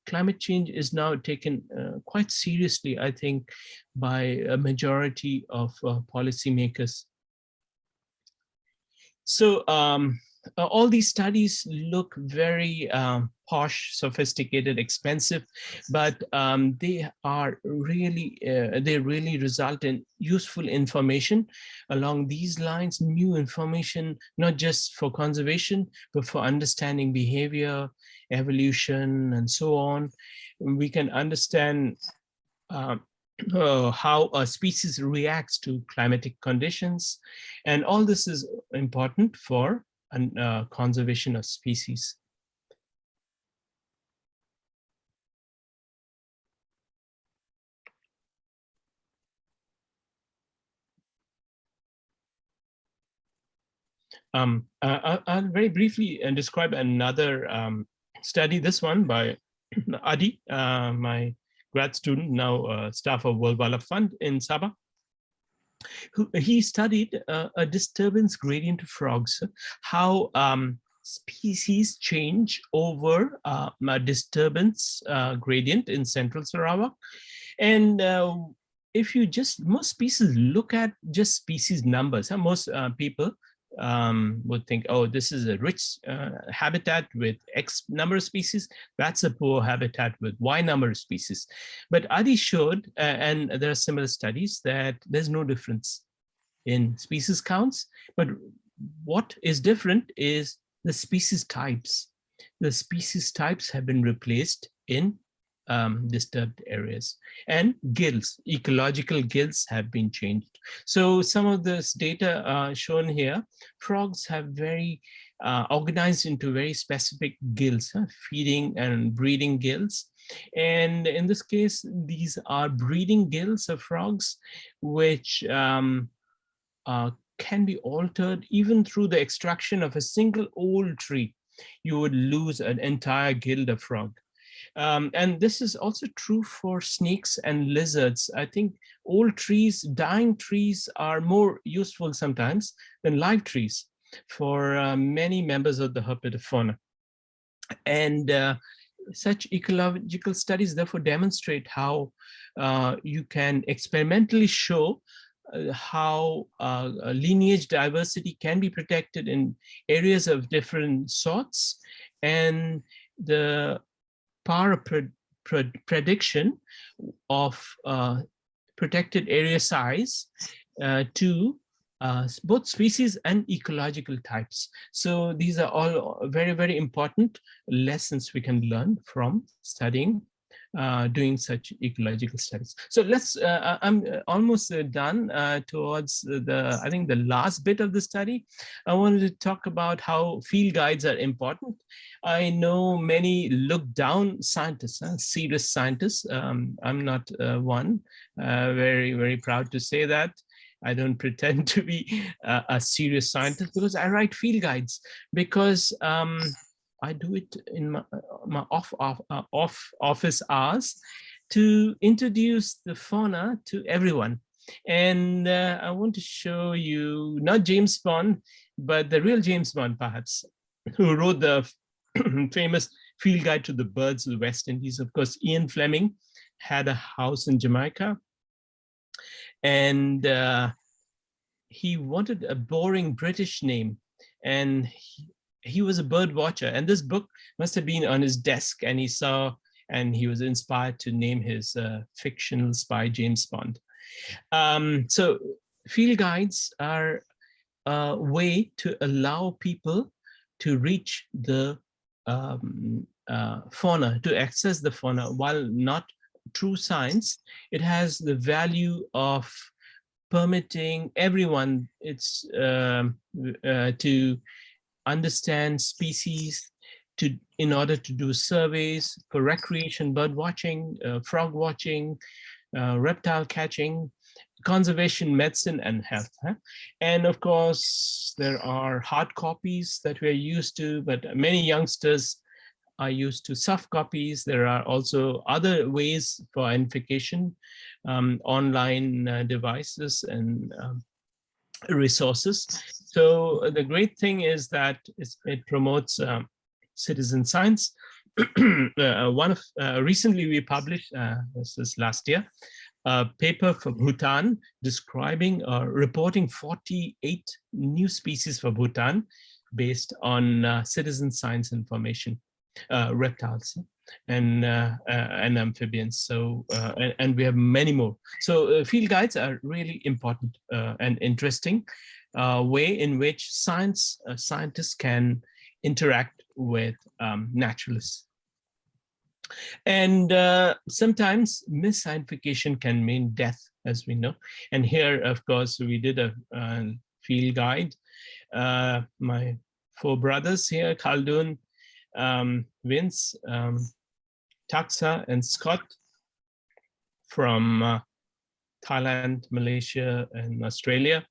C: climate change is now taken quite seriously, I think, by a majority of policymakers. So all these studies look very posh, sophisticated, expensive, but they really result in useful information along these lines, new information, not just for conservation, but for understanding behavior, evolution, and so on. We can understand how a species reacts to climatic conditions, and all this is important for conservation of species. I'll very briefly describe another study, this one by Adi, my grad student, now staff of World Wildlife Fund in Sabah. He studied a disturbance gradient of frogs, how species change over a disturbance gradient in central Sarawak. And if you most species look at just species numbers, most people would think, oh, this is a rich habitat with X number of species, that's a poor habitat with Y number of species. But Adi showed, and there are similar studies, that there's no difference in species counts, but what is different is the species types. The species types have been replaced in disturbed areas, and gills, ecological gills have been changed. So some of this data shown here, frogs have very organized into very specific gills, feeding and breeding gills. And in this case, these are breeding gills of frogs, which can be altered even through the extraction of a single old tree. You would lose an entire gill of frog. And this is also true for snakes and lizards. I think old trees, dying trees, are more useful sometimes than live trees for many members of the herpetofauna. And such ecological studies therefore demonstrate how you can experimentally show how lineage diversity can be protected in areas of different sorts, and the power of prediction of protected area size to both species and ecological types. So these are all very, very important lessons we can learn from studying doing such ecological studies. So let's, I'm almost done towards I think the last bit of the study. I wanted to talk about how field guides are important. I know many look down scientists, serious scientists. I'm not one, very, very proud to say that. I don't pretend to be a serious scientist because I write field guides, because I do it in my off office hours to introduce the fauna to everyone. And I want to show you not James Bond, but the real James Bond, perhaps, who wrote the famous field guide to the birds of the West Indies. Of course, Ian Fleming had a house in Jamaica, and he wanted a boring British name, and he was a bird watcher, and this book must have been on his desk, and he saw, and he was inspired to name his fictional spy James Bond. So field guides are a way to allow people to reach the fauna, to access the fauna. While not true science, it has the value of permitting everyone to understand species, in order to do surveys for recreation, bird watching, frog watching, reptile catching, conservation, medicine, and health. And of course, there are hard copies that we're used to, but many youngsters are used to soft copies. There are also other ways for identification, online devices and resources. So the great thing is that it promotes citizen science. Recently we published, this is last year, a paper for Bhutan describing reporting 48 new species for Bhutan based on citizen science information, reptiles and amphibians. So and we have many more. So field guides are really important and interesting way in which scientists can interact with naturalists. And sometimes misidentification can mean death, as we know. And here, of course, we did a field guide. My four brothers here, Khaldun, Vince, Taxa, and Scott from Thailand, Malaysia, and Australia.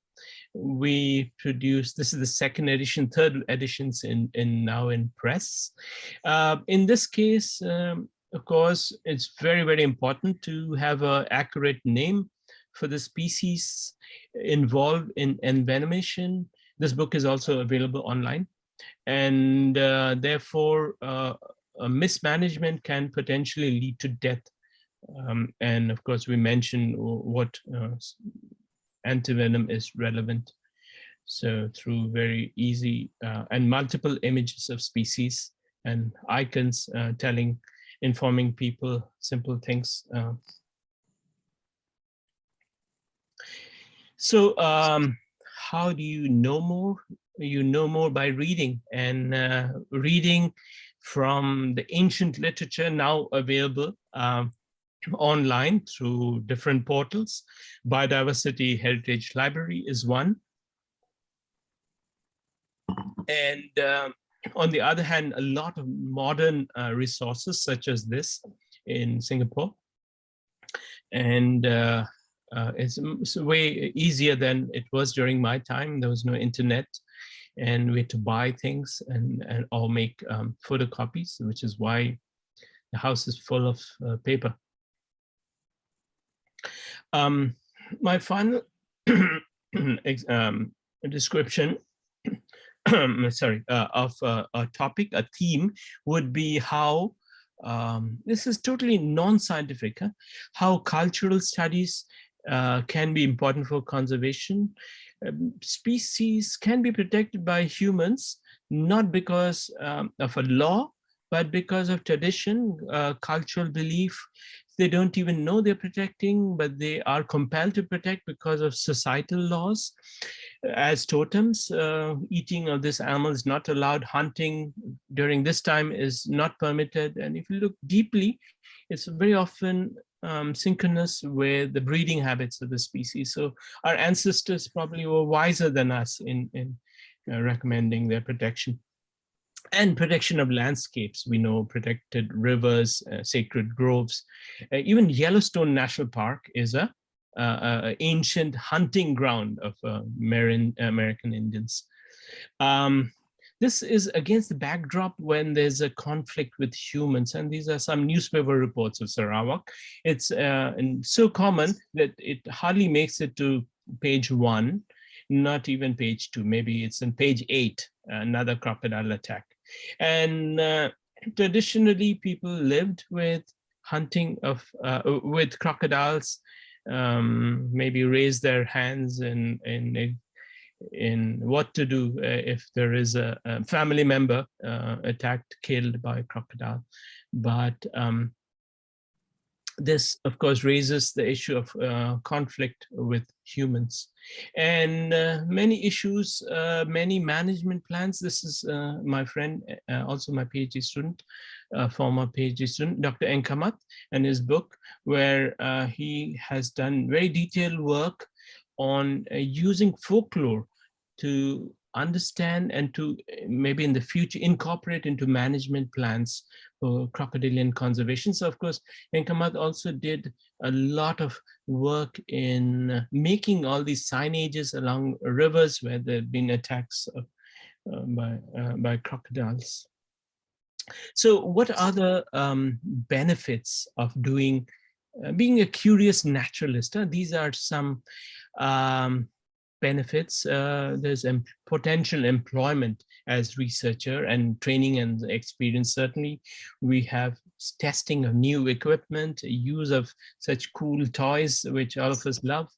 C: We produced, this is the second edition, third editions now in press. In this case, of course, it's very, very important to have an accurate name for the species involved in envenomation. This book is also available online. And therefore, a mismanagement can potentially lead to death. And of course, we mentioned what antivenom is relevant. So through very easy and multiple images of species and icons informing people simple things. So how do you know more? You know more by reading, and reading from the ancient literature now available online through different portals. Biodiversity Heritage Library is one. And on the other hand, a lot of modern resources such as this in Singapore. And it's way easier than it was during my time. There was no internet, and we had to buy things and or make photocopies, which is why the house is full of paper. My final description of a topic, a theme, would be how this is totally non-scientific, how cultural studies can be important for conservation. Species can be protected by humans, not because of a law, but because of tradition, cultural belief. They don't even know they're protecting, but they are compelled to protect because of societal laws. As totems, eating of this animal is not allowed, hunting, during this time is not permitted. And if you look deeply, it's very often synchronous with the breeding habits of the species. So our ancestors probably were wiser than us in recommending their protection. And protection of landscapes. We know protected rivers, sacred groves. Even Yellowstone National Park is a ancient hunting ground of American Indians. This is against the backdrop when there's a conflict with humans, and these are some newspaper reports of Sarawak. It's so common that it hardly makes it to page 1, not even page 2. Maybe it's on page 8, another crocodile attack. And traditionally, people lived with hunting of with crocodiles. Maybe raise their hands in what to do if there is a family member attacked, killed by a crocodile. But this, of course, raises the issue of conflict with humans, and many issues, many management plans. This is my friend, also my PhD student, former PhD student, Dr. Enkamat, and his book, where he has done very detailed work on using folklore to understand and to maybe in the future incorporate into management plans for crocodilian conservation. So of course, Enkamat also did a lot of work in making all these signages along rivers where there have been attacks by crocodiles. So what are the benefits of being a curious naturalist? These are some benefits. There's potential employment as researcher and training and experience. Certainly, we have testing of new equipment, use of such cool toys, which all of us love.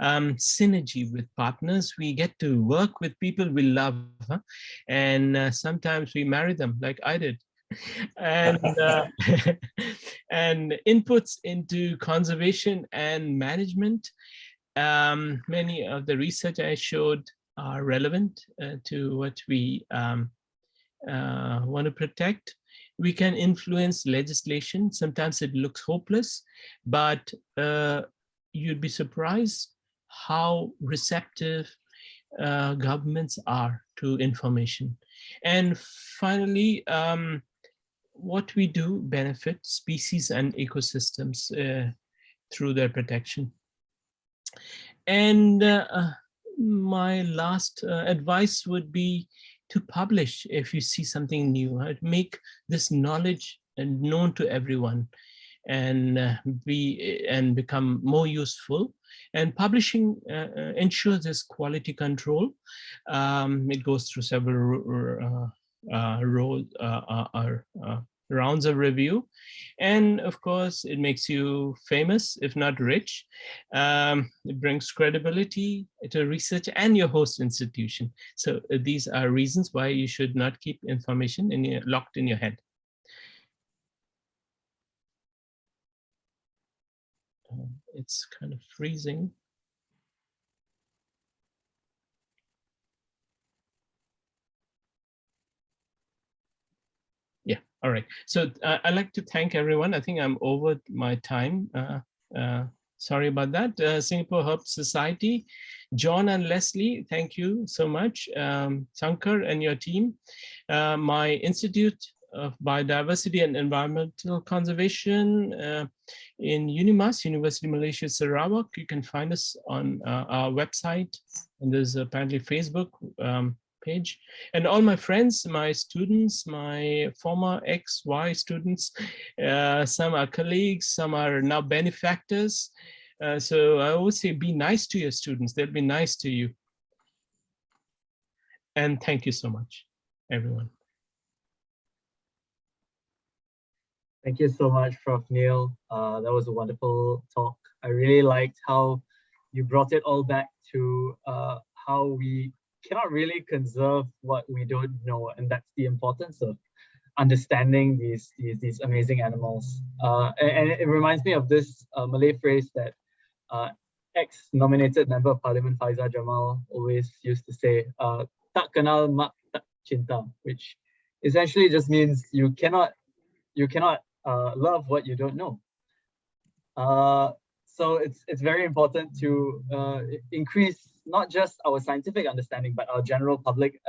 C: Synergy with partners. We get to work with people we love, and sometimes we marry them, like I did. And and inputs into conservation and management. Many of the research I showed are relevant to what we want to protect. We can influence legislation. Sometimes it looks hopeless, but you'd be surprised how receptive governments are to information. And finally, what we do benefit species and ecosystems through their protection. And my last advice would be to publish if you see something new. Make this knowledge known to everyone, and become more useful. And publishing ensures this quality control. It goes through several rounds of review, and of course it makes you famous, if not rich. It brings credibility to research and your host institution. So these are reasons why you should not keep information locked in your head. It's kind of freezing. Yeah, all right. So I'd like to thank everyone. I think I'm over my time. Sorry about that. Singapore Herps Society, John and Leslie, thank you so much. Shankar and your team. My Institute of Biodiversity and Environmental Conservation in UNIMAS, Universiti Malaysia Sarawak. You can find us on our website, and there's apparently Facebook page. And all my friends, my students, my former XY students, some are colleagues, some are now benefactors. So I always say, be nice to your students. They'll be nice to you. And thank you so much, everyone.
A: Thank you so much, Prof. Neil. That was a wonderful talk. I really liked how you brought it all back to how we cannot really conserve what we don't know, and that's the importance of understanding these amazing animals. And it reminds me of this Malay phrase that ex-nominated Member of Parliament Faizah Jamal always used to say, "Tak kenal mak tak cinta," which essentially just means you cannot love what you don't know. So it's very important to increase not just our scientific understanding, but our general public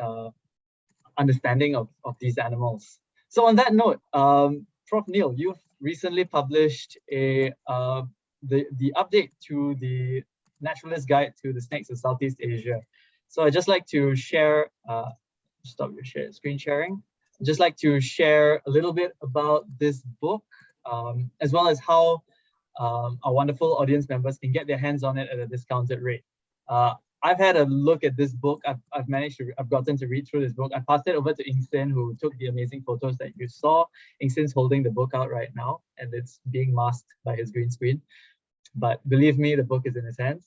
A: understanding of these animals. So on that note, Prof. Neil, you've recently published the update to the Naturalist Guide to the Snakes of Southeast Asia. So I'd just like to share, stop your screen sharing. I'd just like to share a little bit about this book, as well as how our wonderful audience members can get their hands on it at a discounted rate. I've had a look at this book. I've gotten to read through this book. I passed it over to Ingsen, who took the amazing photos that you saw. Ingsen's holding the book out right now, and it's being masked by his green screen. But believe me, the book is in his hands.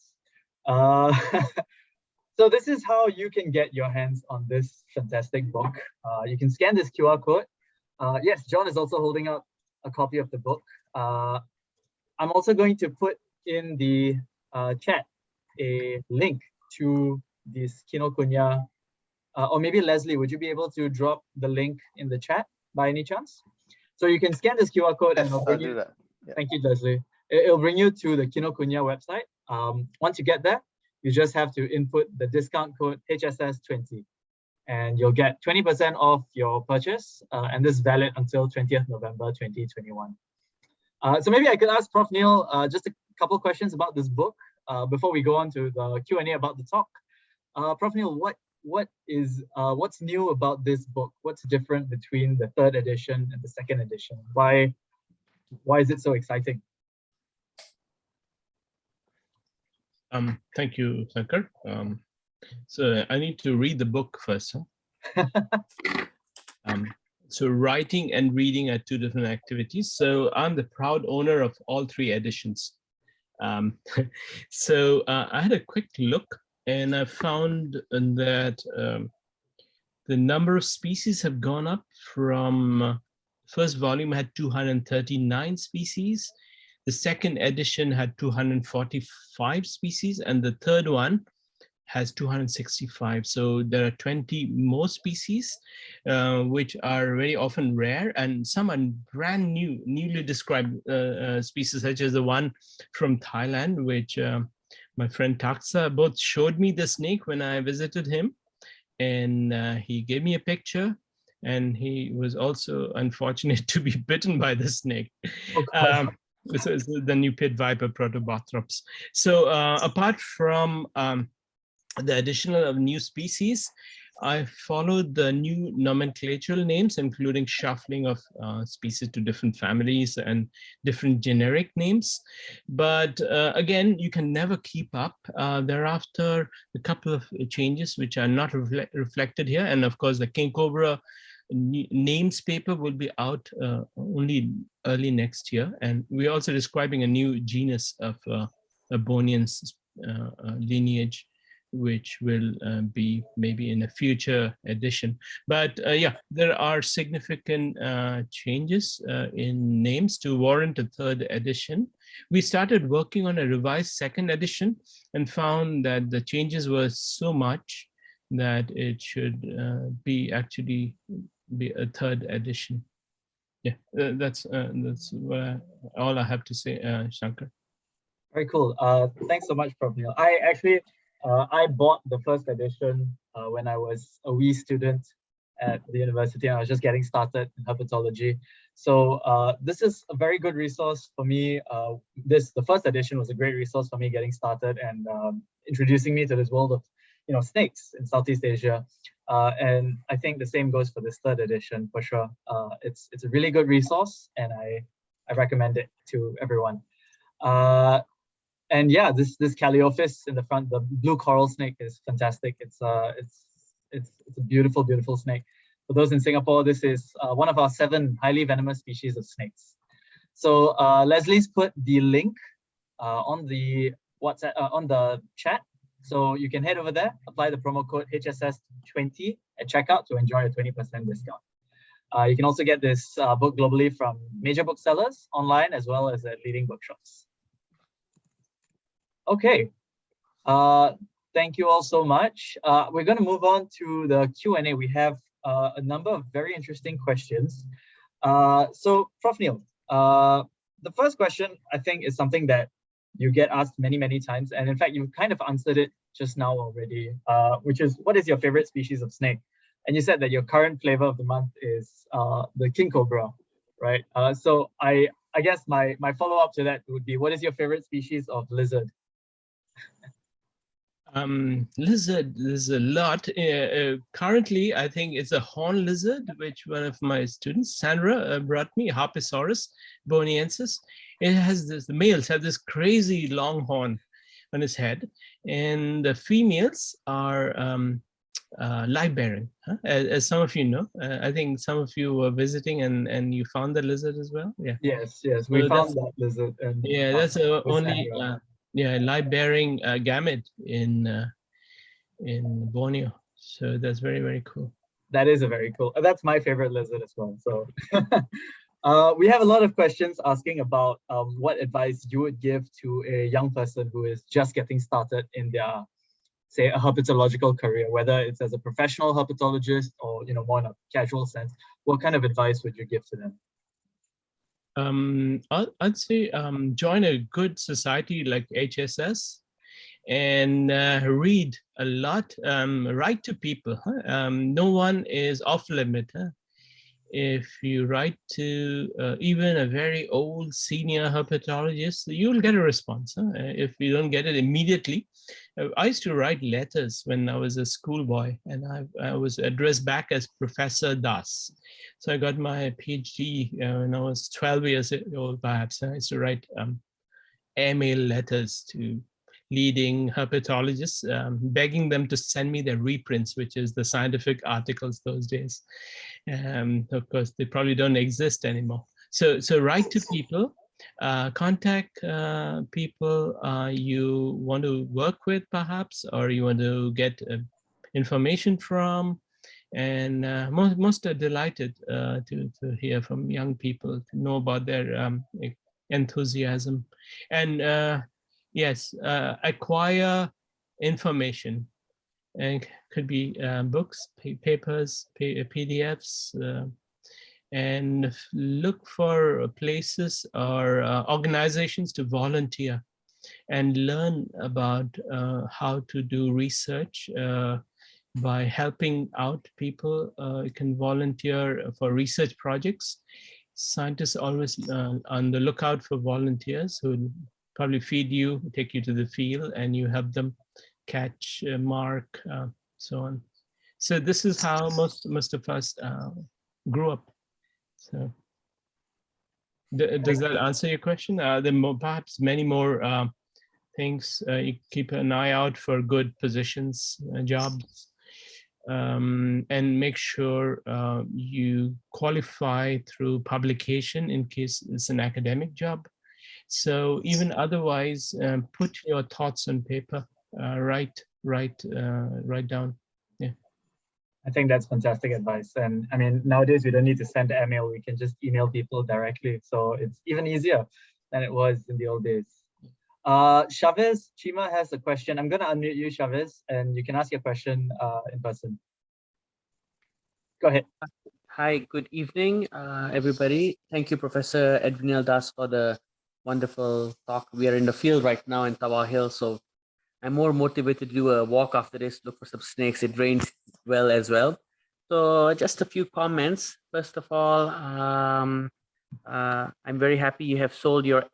A: So this is how you can get your hands on this fantastic book. You can scan this QR code. Yes, John is also holding up a copy of the book. I'm also going to put in the chat a link to this Kinokuniya, or maybe Leslie, would you be able to drop the link in the chat by any chance? So you can scan this QR code and it'll bring you,
B: that. Yeah.
A: Thank you, Leslie. It'll bring you to the Kinokuniya website. Once you get there, you just have to input the discount code HSS20 and you'll get 20% off your purchase. And this is valid until 20th November 2021. So maybe I could ask Prof. Neil just a couple of questions about this book before we go on to the Q&A about the talk. Prof. Neil, what's new about this book? What's different between the 3rd edition and the 2nd edition? Why is it so exciting?
C: Thank you, Shankar. So I need to read the book first. Huh? So writing and reading are 2 different activities. So I'm the proud owner of all 3 editions. So I had a quick look and I found that the number of species have gone up from first volume had 239 species. The 2nd edition had 245 species and the 3rd one has 265. So there are 20 more species, which are very often rare, and some are brand new, newly described species, such as the one from Thailand, which my friend Taxa both showed me the snake when I visited him, and he gave me a picture, and he was also unfortunate to be bitten by the snake. So it's the new pit viper Protobothrops. So apart from the addition of new species, I followed the new nomenclatural names, including shuffling of species to different families and different generic names. But again, you can never keep up. Thereafter, a couple of changes which are not reflected here. And of course, the King Cobra names paper will be out only early next year. And we're also describing a new genus of Bonian lineage, which will be maybe in a future edition. But yeah, there are significant changes in names to warrant a 3rd edition. We started working on a revised 2nd edition and found that the changes were so much that it should be actually be a 3rd edition. Yeah, that's all I have to say, Shankar.
A: Very cool. Thanks so much, Prof. Neil. I actually I bought the 1st edition when I was a wee student at the university and I was just getting started in herpetology. So this is a very good resource for me. The 1st edition was a great resource for me getting started and introducing me to this world of snakes in Southeast Asia. And I think the same goes for this 3rd edition for sure. It's a really good resource and I recommend it to everyone. And yeah, this Calliophis in the front, the blue coral snake, is fantastic. It's a beautiful, beautiful snake. For those in Singapore, this is one of our 7 highly venomous species of snakes. So Leslie's put the link on the WhatsApp on the chat, so you can head over there, apply the promo code HSS20 at checkout to enjoy a 20% discount. You can also get this book globally from major booksellers online as well as at leading bookshops. Okay, thank you all so much. We're going to move on to the Q&A. We have a number of very interesting questions. So, Prof. Neil, the first question, I think, is something that you get asked many, many times. And in fact, you kind of answered it just now already, which is, what is your favorite species of snake? And you said that your current flavor of the month is the king cobra, right? So I guess my follow-up to that would be, what is your favorite species of lizard?
C: Lizard, there's a lot. Currently, I think it's a horn lizard, which one of my students, Sandra, brought me, Herpes boniensis. It has this, the males have this crazy long horn on its head, and the females are live-bearing, huh? As some of you know. I think some of you were visiting and you found the lizard as well. Yeah.
A: Yes, we found that lizard. And
C: yeah, that's the only
A: Sandra.
C: live-bearing gamete in Borneo. So that's very, very cool.
A: That is a very cool. That's my favorite lizard as well. So we have a lot of questions asking about what advice you would give to a young person who is just getting started in their, say, a herpetological career, whether it's as a professional herpetologist or, you know, more in a casual sense. What kind of advice would you give to them?
C: I'd say join a good society like HSS and read a lot, write to people. Huh? No one is off limit. Huh? If you write to even a very old senior herpetologist, you'll get a response. Huh? If you don't get it immediately, I used to write letters when I was a schoolboy, and I was addressed back as Professor Das. So I got my PhD when I was 12 years old, perhaps. I used to write airmail letters to leading herpetologists, begging them to send me their reprints, which is the scientific articles those days. Of course, they probably don't exist anymore. So write to people, contact people you want to work with, perhaps, or you want to get information from. And most are delighted to hear from young people, to know about their enthusiasm. And yes, acquire information. And could be books, papers, PDFs, and look for places or organizations to volunteer and learn about how to do research by helping out people. You can volunteer for research projects. Scientists are always on the lookout for volunteers who probably feed you, take you to the field, and you help them catch, mark, so on. So this is how most of us grew up. So does that answer your question? There are perhaps many more things. You keep an eye out for good positions, jobs, and make sure you qualify through publication in case it's an academic job. So even otherwise, put your thoughts on paper, write down. Yeah.
A: I think that's fantastic advice. And I mean, nowadays we don't need to send email, we can just email people directly. So it's even easier than it was in the old days. Chavez Chima has a question. I'm gonna unmute you, Chavez, and you can ask your question in person. Go ahead.
E: Hi, good evening, everybody. Thank you, Professor Indraneil Das, for the wonderful talk. We are in the field right now in Tawa Hill, so I'm more motivated to do a walk after this, look for some snakes. It rained well as well. So just a few comments. First of all, I'm very happy you have sold your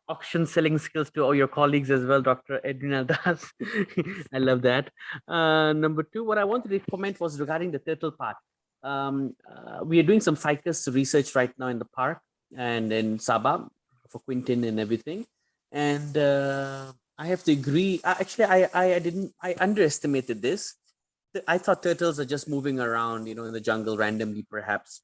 E: auction selling skills to all your colleagues as well, Dr. Indraneil Das. I love that. Number two, what I wanted to comment was regarding the turtle part. We are doing some ficus research right now in the park and in Sabah for Quintin and everything. And I have to agree. Actually, I underestimated this. I thought turtles are just moving around, you know, in the jungle randomly, perhaps.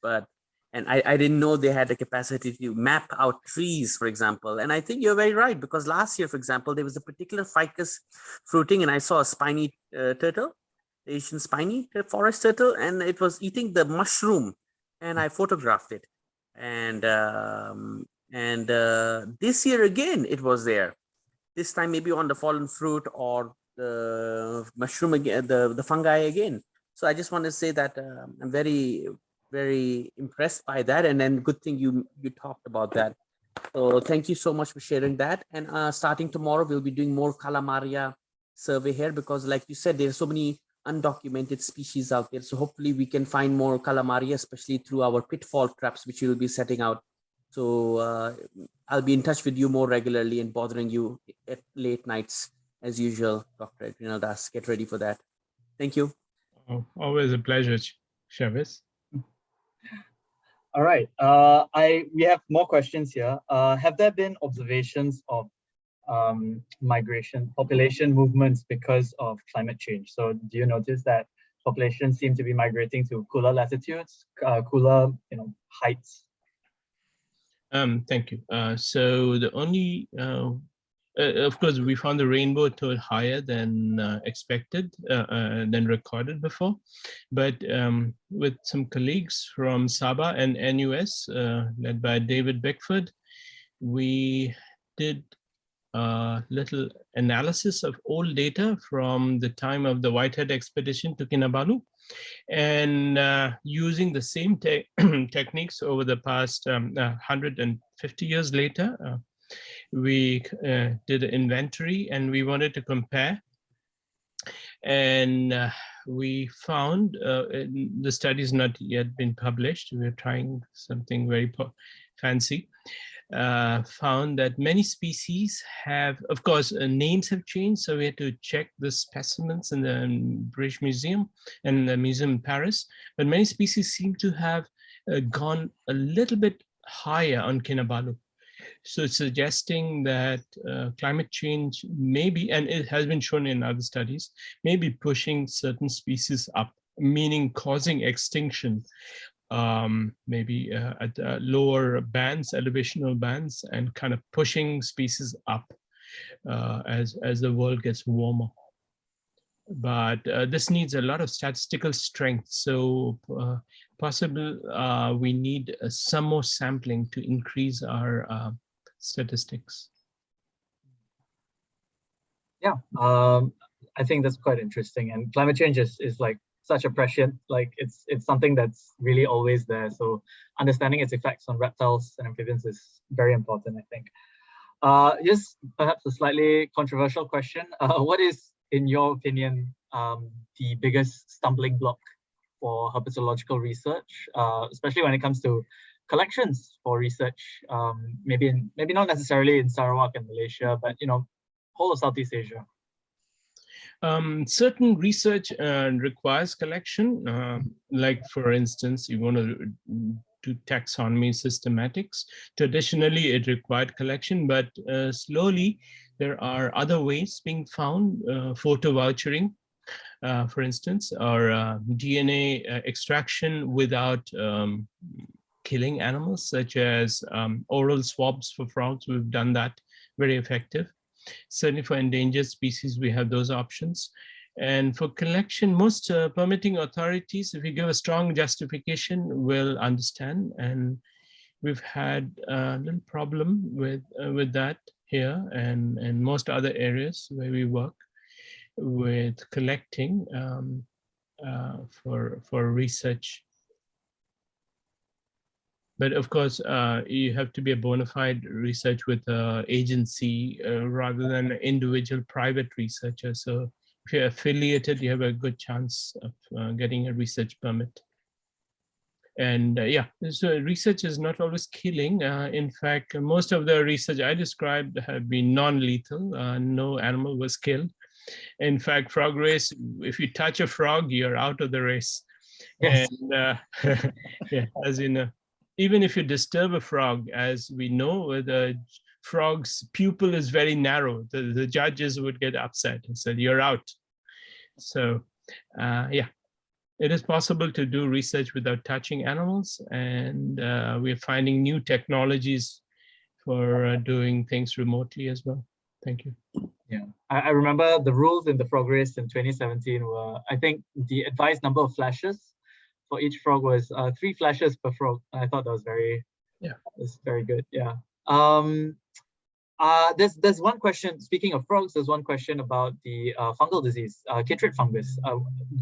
E: And I didn't know they had the capacity to map out trees, for example. And I think you're very right, because last year, for example, there was a particular ficus fruiting, and I saw a spiny turtle, Asian spiny forest turtle, and it was eating the mushroom, and I photographed it. And this year again, it was there. This time maybe on the fallen fruit or the mushroom again, the fungi again. So I just want to say that I'm very, very impressed by that. And then good thing you talked about that. So thank you so much for sharing that. And starting tomorrow, we'll be doing more Calamaria survey here because like you said, there's so many undocumented species out there. So hopefully we can find more Calamaria, especially through our pitfall traps, which we'll be setting out. So I'll be in touch with you more regularly and bothering you at late nights as usual, Dr. Indraneil Das. Get ready for that. Thank you.
C: Oh, always a pleasure, Chavez.
A: All right. We have more questions here. Have there been observations of migration, population movements because of climate change? So do you notice that populations seem to be migrating to cooler latitudes, cooler, heights?
C: Thank you. So the only, of course, we found the rainbow toad higher than expected, than recorded before. But with some colleagues from Sabah and NUS, led by David Beckford, we did a little analysis of old data from the time of the Whitehead expedition to Kinabalu. And using the same techniques over the past 150 years later, we did an inventory and we wanted to compare. And we found, the study's not yet been published, we're trying something very fancy, found that many species have, of course, names have changed, so we had to check the specimens in the British Museum and the museum in Paris, but many species seem to have gone a little bit higher on Kinabalu. So it's suggesting that climate change may be, and it has been shown in other studies, may be pushing certain species up, meaning causing extinction, maybe at lower bands, elevational bands, and kind of pushing species up as the world gets warmer. But this needs a lot of statistical strength. So possible we need some more sampling to increase our statistics.
A: Yeah, I think that's quite interesting. And climate change is like such a prescient, like it's something that's really always there. So understanding its effects on reptiles and amphibians is very important, I think. Just perhaps a slightly controversial question. What is, in your opinion, the biggest stumbling block for herpetological research, especially when it comes to collections for research, maybe not necessarily in Sarawak and Malaysia, but whole of Southeast Asia?
C: Certain research requires collection, like for instance, you want to do taxonomy systematics. Traditionally, it required collection, but slowly there are other ways being found, photo vouchering, for instance, or DNA extraction without killing animals, such as oral swabs for frogs. We've done that, very effective. Certainly for endangered species, we have those options. And for collection, most permitting authorities, if you give a strong justification, will understand. And we've had a little problem with that here and most other areas where we work with collecting for research. But of course, you have to be a bona fide research with an agency rather than an individual private researcher. So if you're affiliated, you have a good chance of getting a research permit. And yeah, so research is not always killing. In fact, most of the research I described have been non-lethal. No animal was killed. In fact, frog race, if you touch a frog, you're out of the race. Yes. And yeah, as in even if you disturb a frog, as we know, the frog's pupil is very narrow. The judges would get upset and said, you're out. So yeah, it is possible to do research without touching animals. And we're finding new technologies for doing things remotely as well. Thank you.
A: Yeah, I remember the rules in the frog race in 2017 were, I think the advised number of flashes for each frog was 3 flashes per frog. I thought that was very, yeah, was very good. Yeah. There's one question, speaking of frogs, there's one question about the fungal disease, chytrid fungus.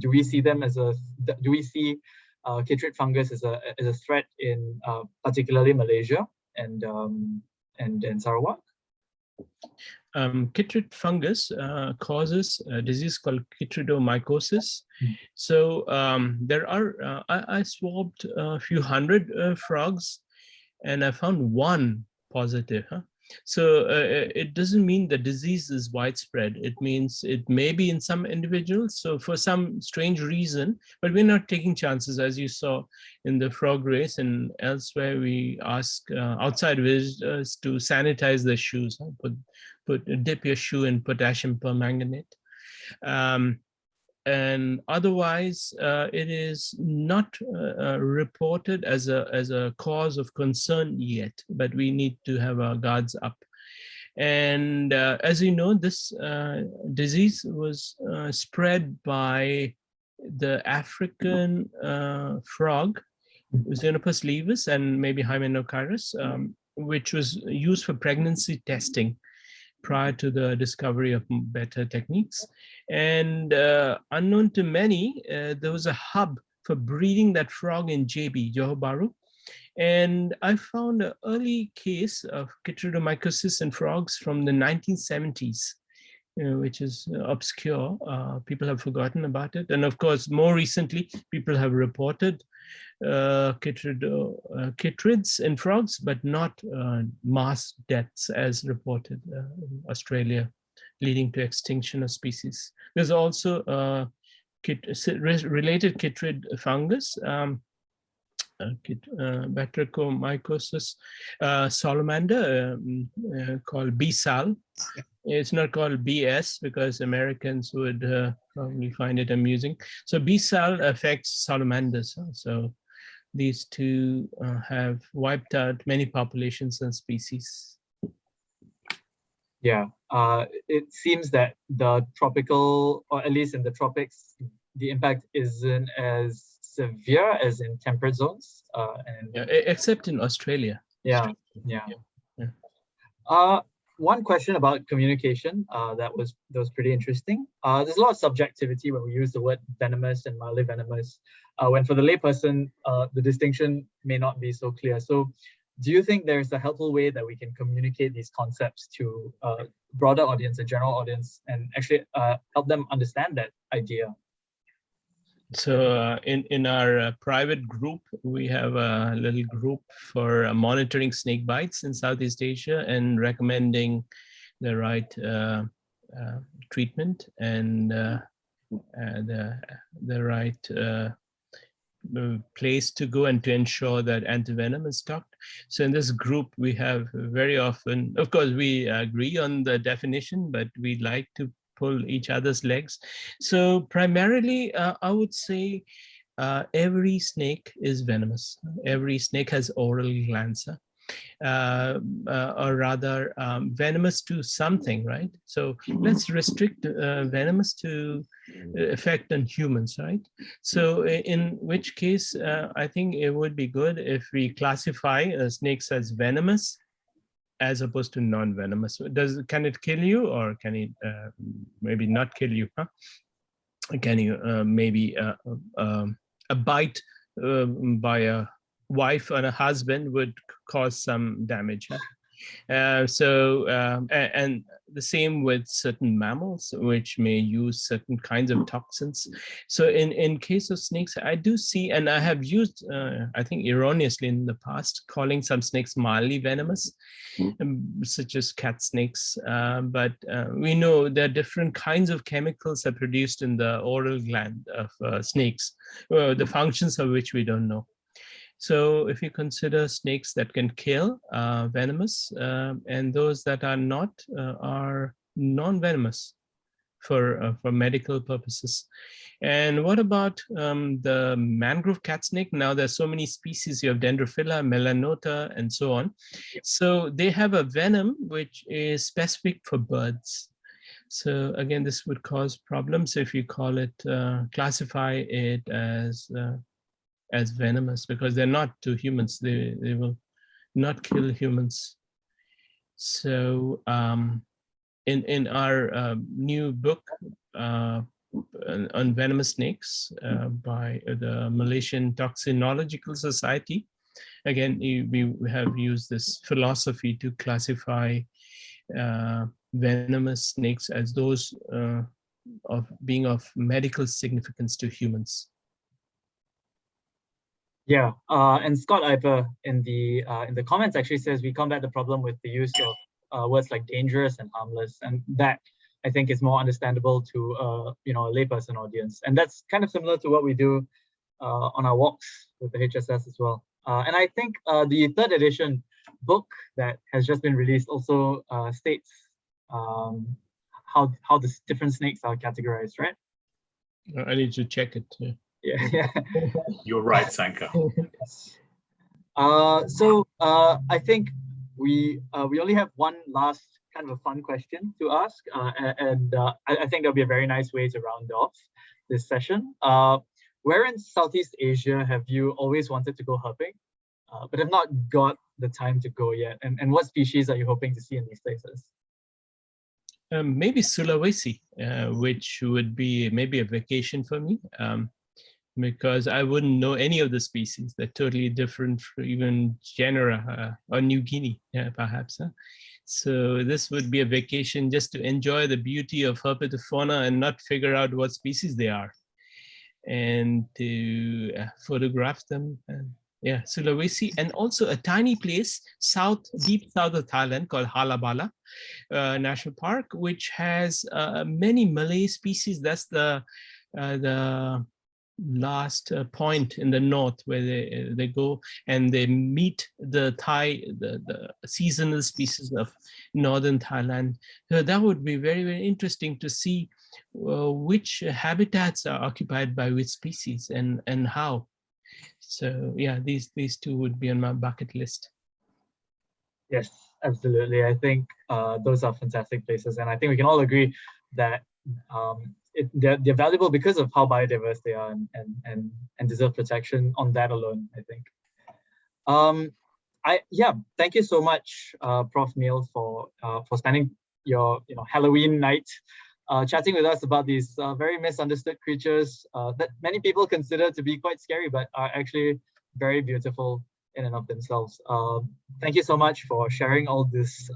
A: Do we see them as do we see chytrid fungus as a threat in particularly Malaysia and Sarawak?
C: Chytrid fungus causes a disease called Chytridomycosis. So there are, I swabbed a few hundred frogs and I found one positive. So it doesn't mean the disease is widespread. It means it may be in some individuals. So for some strange reason, but we're not taking chances. As you saw in the frog race and elsewhere, we ask outside visitors to sanitize their shoes, dip your shoe in potassium permanganate. And otherwise, it is not reported as a cause of concern yet, but we need to have our guards up. And as you know, this disease was spread by the African frog, Xenopus laevis, and maybe Hymenocyrus, which was used for pregnancy testing prior to the discovery of better techniques. And unknown to many, there was a hub for breeding that frog in JB, Johor Bahru. And I found an early case of Chytridomycosis in frogs from the 1970s, which is obscure. People have forgotten about it. And of course, more recently, people have reported chytrids in frogs, but not mass deaths as reported in Australia, leading to extinction of species. There's also related chytrid fungus, Bactericomycosis salamander, called B-sal. It's not called BS because Americans would probably find it amusing. So B-sal affects salamanders. So these two have wiped out many populations and species.
A: Yeah, it seems that the tropical, or at least in the tropics, the impact isn't as severe as in temperate zones.
C: Except in Australia.
A: Yeah. One question about communication that was pretty interesting. There's a lot of subjectivity when we use the word venomous and mildly venomous, when for the layperson, the distinction may not be so clear. So do you think there's a helpful way that we can communicate these concepts to a broader audience, a general audience, and actually help them understand that idea?
C: So in our private group, we have a little group for monitoring snake bites in Southeast Asia and recommending the right treatment and the right place to go and to ensure that antivenom is stocked. So in this group, we have very often, of course, we agree on the definition, but we like to pull each other's legs. So primarily, I would say every snake is venomous. Every snake has oral glands, or rather venomous to something, right? So let's restrict venomous to effect on humans, right? So in which case, I think it would be good if we classify snakes as venomous as opposed to non-venomous. Can it kill you, or can it maybe not kill you? Can you maybe a bite by a wife and a husband would cause some damage. And the same with certain mammals, which may use certain kinds of toxins. So in case of snakes, I do see, and I have used, I think erroneously in the past, calling some snakes mildly venomous, such as cat snakes. But we know there are different kinds of chemicals that are produced in the oral gland of snakes, the functions of which we don't know. So if you consider snakes that can kill, venomous, and those that are not are non-venomous for medical purposes. And what about the mangrove cat snake? Now there's so many species. You have Dendrophila, Melanota, and so on. So they have a venom which is specific for birds. So again, this would cause problems if you call it, classify it as venomous, because they're not to humans. They will not kill humans. So in our new book on venomous snakes by the Malaysian Taxonomical Society, again, we have used this philosophy to classify venomous snakes as those of being of medical significance to humans.
A: Yeah, and Scott Iper in the comments actually says we combat the problem with the use of words like dangerous and harmless, and that I think is more understandable to a layperson audience, and that's kind of similar to what we do on our walks with the HSS as well. And I think the third edition book that has just been released also states how the different snakes are categorized, right?
C: I need to check it.
A: Yeah.
F: You're right, Sankar.
A: So I think we only have one last kind of a fun question to ask, and I think that'll be a very nice way to round off this session. Where in Southeast Asia have you always wanted to go herping, but have not got the time to go yet? And what species are you hoping to see in these places?
C: Maybe Sulawesi, which would be maybe a vacation for me, because I wouldn't know any of the species. They're totally different from even genera, or New Guinea, perhaps. So this would be a vacation just to enjoy the beauty of herpetofauna and not figure out what species they are, and to photograph them. And yeah, Sulawesi, and also a tiny place deep south of Thailand called Halabala National Park, which has many Malay species. That's the last point in the north where they go and they meet the seasonal species of northern Thailand. So that would be very, very interesting to see which habitats are occupied by which species and how. So yeah, these two would be on my bucket list.
A: Yes, absolutely. I think those are fantastic places, and I think we can all agree that they're valuable because of how biodiverse they are and deserve protection on that alone, I think. Thank you so much, Prof. Neil, for spending your Halloween night chatting with us about these very misunderstood creatures that many people consider to be quite scary, but are actually very beautiful in and of themselves. Thank you so much for sharing all this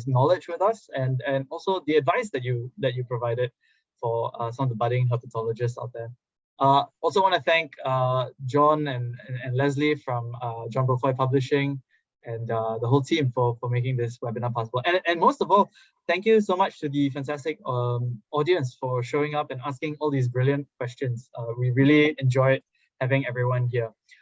A: knowledge with us, and also the advice that you provided for some of the budding herpetologists out there. Also want to thank John and Leslie from John Beaufoy Publishing and the whole team for making this webinar possible. And most of all, thank you so much to the fantastic audience for showing up and asking all these brilliant questions. We really enjoyed having everyone here.